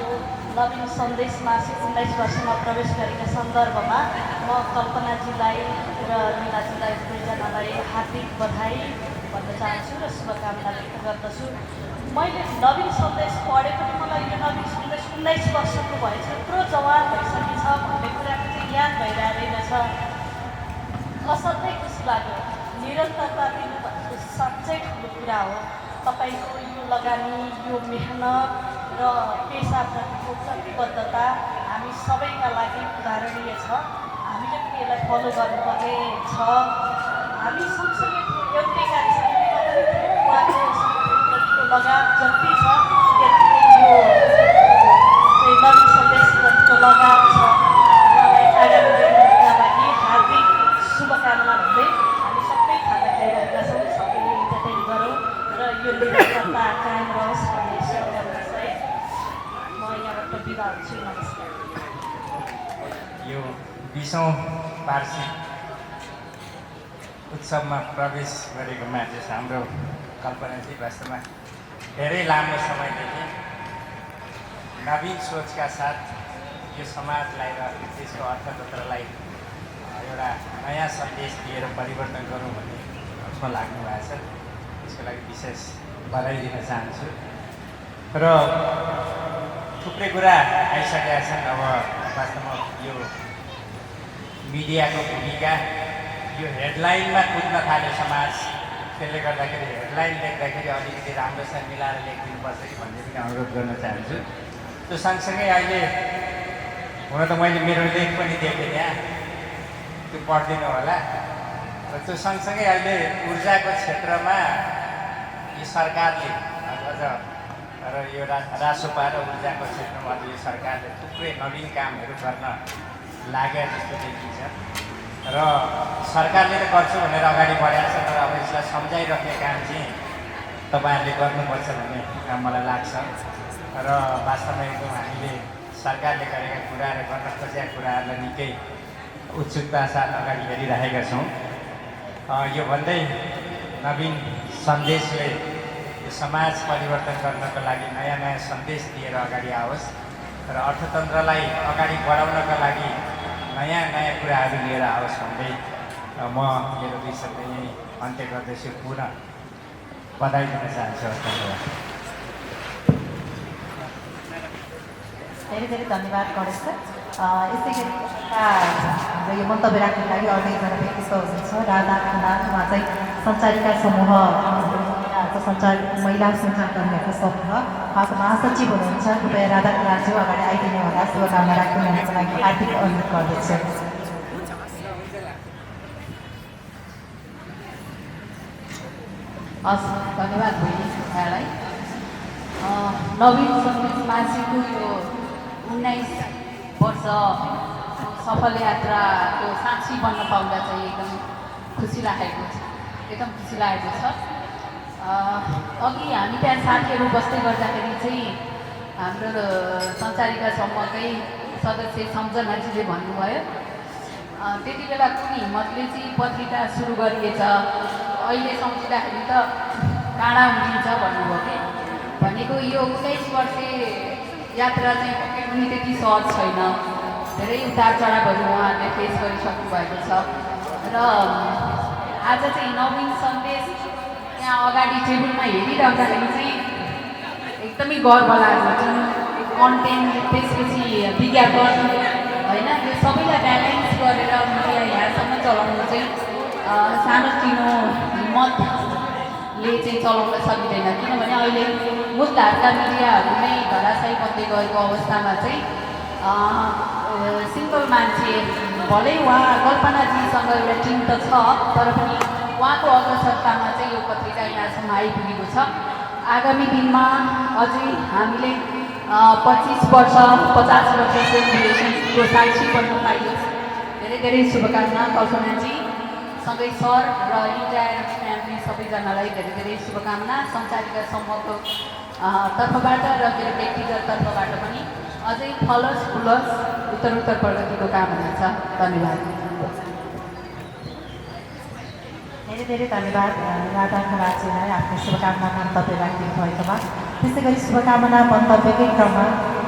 यो नवीन सन्देश मासिक 19 वर्षमा प्रवेश गरेका सन्दर्भमा म कल्पनाजीलाई र लीलाजीलाई दुवैजनालाई हार्दिक बधाई भन्न चाहन्छु र शुभकामना व्यक्त गर्दछु। मैले नवीन सन्देश पढेपछि मलाई यो नवीन सन्देश 19 वर्षको भएछ, यत्रो जवान भइसकेछ भन्ने कुराको चाहिँ याद भइरहेको छ। असाध्यै खुसी लाग्यो। निरन्तरता दिनु भनेको साँच्चै ठुलो कुरा हो। तपाईँको यो लगानी, यो मेहनत र पेसाप्रतिको प्रतिबद्धता हामी सबैका लागि उदाहरणीय छ। हामीले पनि यसलाई फलो गर्नुपर्ने छ। हामी सँगसँगै एउटै कार्य समितिमा पनि उहाँको प्रतिको लगाव जति छ त्यति यो नवीन सन्देश प्रतिको लगाव छ। उहाँलाई आगामी दिनका लागि हार्दिक शुभकामना भन्दै हामी सबै खाना खाइरहेका छौँ, सबैले इन्टरटेन गरौँ र यो निरन्तरता कायम रहोस् भन्ने शुभकामनासहित म यहाँबाट बिदा हुन्छु। नमस्कार। यो 20औं वार्षिक उत्सवमा प्रवेश गरेको मान्छे हाम्रो कल्पनाजी वास्तवमा धेरै लामो समयदेखि नवीन सोचका साथ यो समाजलाई र देशको अर्थतन्त्रलाई एउटा नयाँ सन्देश दिएर परिवर्तन गरौँ भन्ने उसमा लाग्नु भएको छ। त्यसको लागि विशेष बधाई दिन चाहन्छु र थुप्रै कुरा आइसकेका छन्। अब वास्तवमा यो मिडियाको भूमिका, यो हेडलाइनमा कुद्न थाल्यो समाज, त्यसले गर्दाखेरि हेडलाइन लेख्दाखेरि अलिकति राम्रोसँग मिलाएर लेखिदिनुपर्छ कि भन्ने पनि अनुरोध गर्न चाहन्छु। त्यो सँगसँगै अहिले हुन त मैले मेरो लेख पनि देखेँ त्यहाँ, त्यो पढिदिनु होला। र त्यो सँगसँगै अहिले ऊर्जाको क्षेत्रमा यो सरकारले अझ र यो रासोपा र ऊर्जाको क्षेत्रमा यो सरकारले थुप्रै नवीन कामहरू गर्न लागे जस्तो देखिन्छ र सरकारले त गर्छु भनेर अगाडि बढाएको छ, तर अब यसलाई सम्झाइराख्ने काम चाहिँ तपाईँहरूले गर्नुपर्छ भन्ने काम मलाई लाग्छ। र वास्तवमा एकदम हामीले सरकारले गरेका कुरा र गर्न खोजेका कुराहरूलाई निकै उत्सुकता साथ अगाडि हेरिरहेका छौँ। यो भन्दै नवीन सन्देशले यो समाज परिवर्तन गर्नको लागि नयाँ नयाँ सन्देश दिएर अगाडि आओस् र अर्थतन्त्रलाई अगाडि बढाउनका लागि नयाँ नयाँ कुराहरू लिएर आओस् भन्दै म मेरो 2 शब्द यहीँ अन्त्य गर्दैछु। पुनः बधाई दिन चाहन्छु। धन्यवाद। धेरै धेरै धन्यवाद गणेश सर। यसै गरी हाम्रो यो मन्तव्य राख्नको लागि अर्को एकजना व्यक्तित्व हुनुहुन्छ राधा खनाल। उहाँ चाहिँ सञ्चारिका समूह महिला सञ्चारकर्मीहरूको समूह, उहाँको महासचिव हुनुहुन्छ। कृपया राधा खनालज्यू अगाडि आइदिने होला। शुभकामना राख्नुको लागि हार्दिक अनुरोध गर्दछु। हस्, धन्यवाद बहिनी यहाँलाई। नवीन सन्देश मासिकको यो 19 वर्ष सफल यात्राको साक्षी बन्न पाउँदा चाहिँ एकदम खुसी लागेको छ। अघि हामी त्यहाँ साथीहरू बस्दै गर्दाखेरि चाहिँ हाम्रो सञ्चारिका समूहकै सदस्य सम्झनाजीले भन्नुभयो, त्यति बेला कुन हिम्मतले चाहिँ पत्रिका सुरु गरिएछ, अहिले सम्झिँदाखेरि त काँडा उम्रिन्छ भन्नुभयो कि। भनेको यो 19 वर्षे यात्रा चाहिँ पक्कै पनि त्यति सहज छैन। धेरै उतार चढावहरू उहाँहरूले फेस गरिसक्नु भएको छ र आज चाहिँ नवीन सन्देश यहाँ अगाडि टेबलमा हेरिराख्दाखेरि चाहिँ एकदमै गर्व लाग्छ। जुन कन्टेन्ट, त्यसपछि विज्ञापन, होइन, यो सबैलाई ब्यालेन्स गरेर मिडिया यहाँसम्म चलाउनु चाहिँ सानोतिनो हिम्मतले चाहिँ चलाउन सकिँदैन। किनभने अहिले मुद्दाहरूका मिडियाहरू नै धराशायी बन्दै गएको अवस्थामा चाहिँ सिम्पल मान्छे, भलै उहाँ कल्पनाजीसँग एउटा टिम त छ, तर पनि उहाँको अग्रसरतामा चाहिँ यो पत्रिका यहाँसम्म आइपुगेको छ। आगामी दिनमा अझै हामीले 25 वर्ष 50 वर्ष सेलिब्रेसनको साक्षी बन्न पाइयो। धेरै धेरै शुभकामना कल्पनाजी सँगै सर र इन्टायर फ्यामिली सबैजनालाई धेरै धेरै शुभकामना। सञ्चालिका समूहको तर्फबाट र मेरो व्यक्तिगत तर्फबाट पनि अझै फलोस् फुलोस् उत्तर प्रगतिको कामना छ। धन्यवाद। धेरै धेरै धन्यवाद राधा खराजीलाई आफ्नो शुभकामना मन्तव्य राखिदिनु भएकोमा। त्यसै गरी शुभकामना मन्तव्यकै क्रममा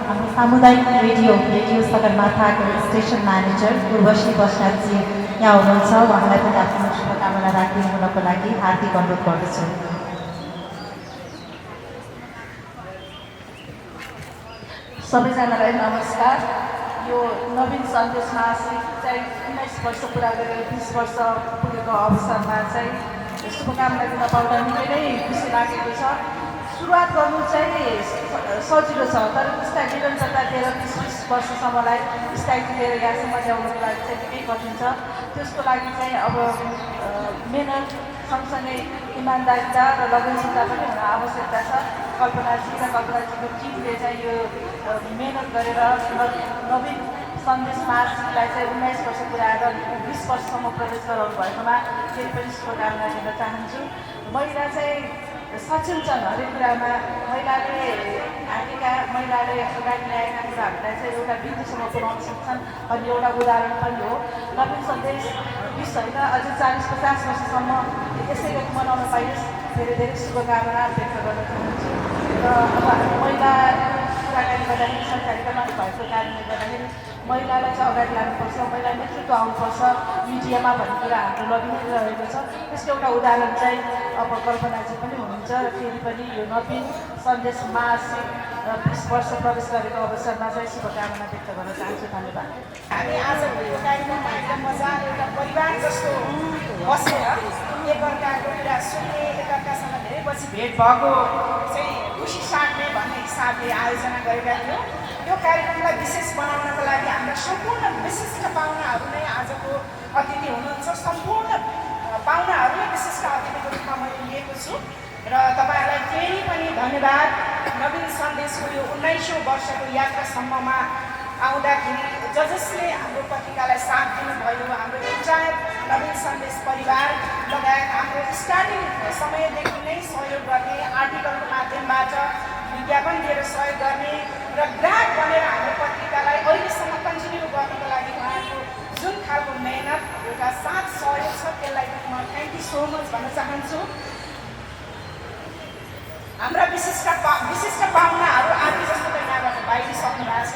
हाम्रो सामुदायिक रेडियो सगरमाथाको स्टेसन म्यानेजर उर्वशी बस्नेतजी यहाँ हुनुहुन्छ। उहाँलाई पनि आफ्नो शुभकामना राखिदिनु हुनको लागि हार्दिक अनुरोध गर्दछु। सबैजनालाई नमस्कार। यो नवीन सन्देश मासिक चाहिँ 19 वर्ष पुरा गरेर 20 वर्ष पुगेको अवसरमा चाहिँ शुभकामना दिन पाउँदा निकै नै खुसी लागेको छ। सुरुवात गर्नु चाहिँ सजिलो छ, तर त्यसलाई निरन्तरता दिएर 20 वर्षसम्मलाई स्थायी दिएर यहाँसम्म ल्याउनुको लागि चाहिँ निकै कठिन छ। त्यसको लागि चाहिँ अब मेहनत सँगसँगै इमान्दारिता र लगनशीलता पनि हुन आवश्यकता छ। कल्पनाजी र कल्पनाजीको टिमले चाहिँ यो मेहनत गरेर नवीन सन्देश मासिकलाई चाहिँ 19 वर्ष पुऱ्याएर 20 वर्षसम्म प्रवेश गराउनु भएकोमा फेरि पनि शुभकामना दिन चाहन्छु। महिला चाहिँ सक्षम छन् हरेक कुरामा। महिलाले अगाडि ल्याएका कुराहरूलाई चाहिँ एउटा बिन्दुसम्म पुर्याउन सक्छन् भन्ने एउटा उदाहरण पनि हो। नवीन सन्देश 20 होइन अझै 40-50 वर्षसम्म यसै गरी मनाउन पाइयोस्। धेरै धेरै शुभकामना व्यक्त गर्न चाहन्छु। र अब महिला कुराकानी गर्दाखेरि सञ्चालिकामा भएको कारणले गर्दाखेरि महिलालाई चाहिँ अगाडि लानुपर्छ, महिला नेतृत्व आउनुपर्छ मिडियामा भन्ने कुरा हाम्रो लगिरहेको छ। त्यसको एउटा उदाहरण चाहिँ अब कल्पनाजी पनि हुनुहुन्छ। र फेरि पनि यो नवीन सन्देश मासिक 20 वर्ष प्रवेश गरेको अवसरमा चाहिँ शुभकामना व्यक्त गर्न चाहन्छु। धन्यवाद। हामी आजको यो कार्यक्रममा एकदम मजाले एउटा परिवार जस्तो बसेर एकअर्काको कुरा सुन्ने, एकअर्कासँग धेरै पछि भेट भएको चाहिँ खुसी साट्ने भन्ने हिसाबले आयोजना गरेका थियौँ। यो कार्यक्रमलाई विशेष बनाउनको लागि हाम्रा सम्पूर्ण विशिष्ट पाहुनाहरू नै आजको अतिथि हुनुहुन्छ। सम्पूर्ण पाहुनाहरूलाई विशिष्ट अतिथिको रूपमा मैले लिएको छु र तपाईँहरूलाई फेरि पनि धन्यवाद। नवीन सन्देशको यो 19औँ वर्षको यात्रासम्ममा आउँदाखेरि जसले हाम्रो पत्रिकालाई साथ दिनुभयो, हाम्रो इन्टायर नवीन सन्देश परिवार लगायत हाम्रो स्टार्टिङ समयदेखि नै सहयोग गर्ने, आर्टिकलको माध्यमबाट विज्ञापन दिएर सहयोग गर्ने र ग्राहक बनेर हाम्रो पत्रिकालाई अहिलेसम्म कन्टिन्यू गर्नको लागि उहाँको जुन खालको मेहनत एउटा साथ सहयोग छ त्यसलाई पनि म थ्याङ्क यू सो मच भन्न चाहन्छु। हाम्रा विशिष्ट पाहुनाहरू आदि जस्तो त यहाँबाट बाहिरिसक्नु भएको छ,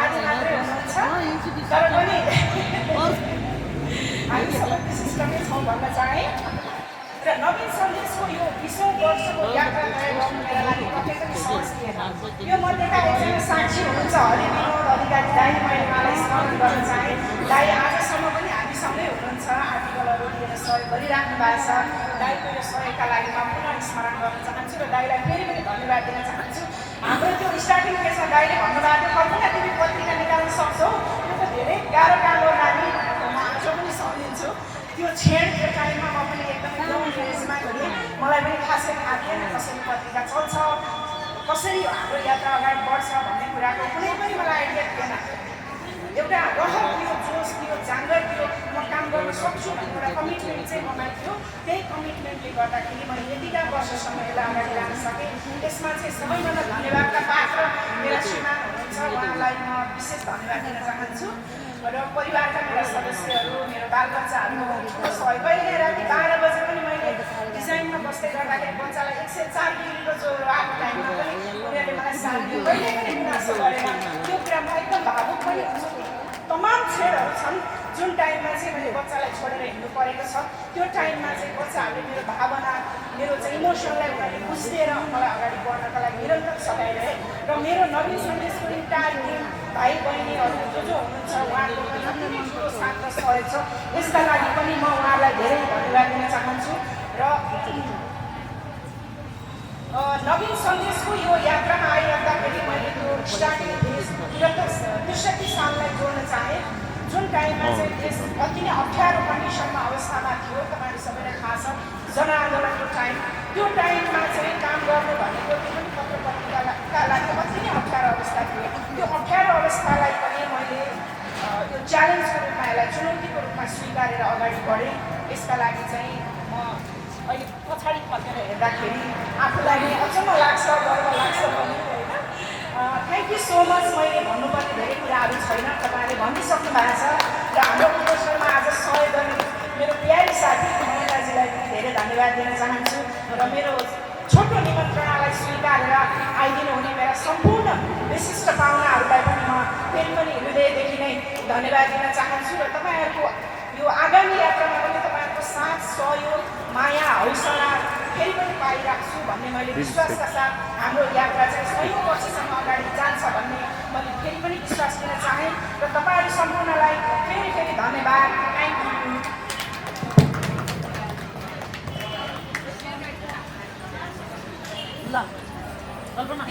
आदि मात्रै हुनुहुन्छ, तर पनि हामी सबै विशिष्ट नै छौँ भन्न चाहेँ। र नवीन सन्देशको यो 20औँ वर्षको यात्रा तय गर्नु मेरो लागि कतै पनि सहज थिएन। यो मध्येका एकजना साक्षी हुनुहुन्छ हरिविनोद अधिकारी दाइ, मैले उहाँलाई स्मरण गर्न चाहेँ। दाइ आजसम्म पनि हामीसँगै हुनुहुन्छ, आर्टिकलहरू लिएर सहयोग गरिराख्नु भएको छ। दाइको यो सहयोगका लागि म पुनः स्मरण गर्न चाहन्छु र दाइलाई फेरि पनि धन्यवाद दिन चाहन्छु। हाम्रो त्यो स्टार्टिङ फेजमा दाइले भन्नुभएको थियो कल्पना तिमी पत्रिका निकाल्न सक्छौ, त्यो त धेरै गाह्रो काम हो नानी, म आज पनि सम्झिन्छु। त्यो छेडको टाइममा म पनि एकदमै यङ फेजमा थिएँ, मलाई पनि खासै थाहा थिएन कसरी पत्रिका चल्छ, कसरी हाम्रो यात्रा अगाडि बढ्छ भन्ने कुराको कुनै पनि मलाई आइडिया थिएन। एउटा रहर थियो, जोस थियो, जाँगर थियो, म काम गर्न सक्छु भन्ने एउटा कमिटमेन्ट चाहिँ ममा थियो। त्यही कमिटमेन्टले गर्दाखेरि मैले यतिका वर्षसम्म यसलाई अगाडि लान सकेँ। त्यसमा चाहिँ सबैभन्दा धन्यवादका पात्र मेरा श्रीमान हुनुहुन्छ, उहाँलाई म विशेष धन्यवाद दिन चाहन्छु। र परिवारका मेरा सदस्यहरू, मेरो बालबच्चाहरू ठुलो सहयोग। कहिले राति 12 बजे पनि मैले डिजाइनमा बस्दै गर्दाखेरि बच्चालाई 104 डिग्रीको ज्वरो आएको टाइममा पनि उनीहरूले मलाई साथ दियो। कहिले पनि गुनासो गरेन। त्यो कुरामा एकदम भावुक पनि हुन्छु। तमाम छेडहरू छन् जुन टाइममा चाहिँ मैले बच्चालाई छोडेर हिँड्नु परेको छ। त्यो टाइममा चाहिँ बच्चाहरूले मेरो भावना, मेरो चाहिँ इमोसनलाई उनीहरूले बुझिदिएर मलाई अगाडि बढ्नका लागि निरन्तर सघाइरहे। र मेरो नवीन सन्देशको इन्टायर टिम, भाइ बहिनीहरू जो हुनुहुन्छ, उहाँको पनि ठुलो साथ र सहयोग छ। यसका लागि पनि म उहाँहरूलाई धेरै धन्यवाद दिन चाहन्छु। र नवीन सन्देशको यो यात्रामा आइराख्दाखेरि मैले त्यो स्टार्टिङ फेज 63 साललाई जोड्न चाहेँ। जुन टाइममा चाहिँ देश अति नै अप्ठ्यारो कन्डिसनमा अवस्थामा थियो, तपाईँहरू सबैलाई थाहा छ, जनआन्दोलनको टाइम, त्यो टाइममा चाहिँ काम गर्नु भनेको त्यो पनि पत्र पत्रिकाका लागि अति नै अप्ठ्यारो अवस्था थियो। त्यो अप्ठ्यारो अवस्थालाई पनि मैले यो च्यालेन्जको रूपमा, यसलाई चुनौतीको रूपमा स्वीकारेर अगाडि बढेँ। यसका लागि चाहिँ म अहिले पछाडि फर्केर हेर्दाखेरि आफूलाई नै अचम्म लाग्छ, गर्व लाग्छ पनि होइन। Thank you so much. मैले भन्नुपर्ने धेरै कुराहरू छैन, तपाईँहरूले भनिसक्नु भएको छ र हाम्रो प्रदर्शनमा आज सहयोग गर्ने मेरो प्यारी साथी ममताजीलाई पनि धेरै धन्यवाद दिन चाहन्छु र मेरो छोटो निमन्त्रणालाई स्वीकारेर आइदिनु हुने मेरा सम्पूर्ण विशिष्ट पाहुनाहरूलाई पनि म फेरि पनि हृदयदेखि नै धन्यवाद दिन चाहन्छु र तपाईँहरूको यो आगामी यात्रामा पनि तपाईँहरूको साथ, सहयोग, माया, हौसला फेरि पनि पाइराख्छु भन्ने मैले विश्वासका साथ हाम्रो यात्रा चाहिँ 100 वर्षसम्म अगाडि जान्छ भन्ने मैले फेरि पनि विश्वास दिन चाहेँ र तपाईँहरू सम्पूर्णलाई फेरि फेरि धन्यवाद। Thank you. ल कल्पना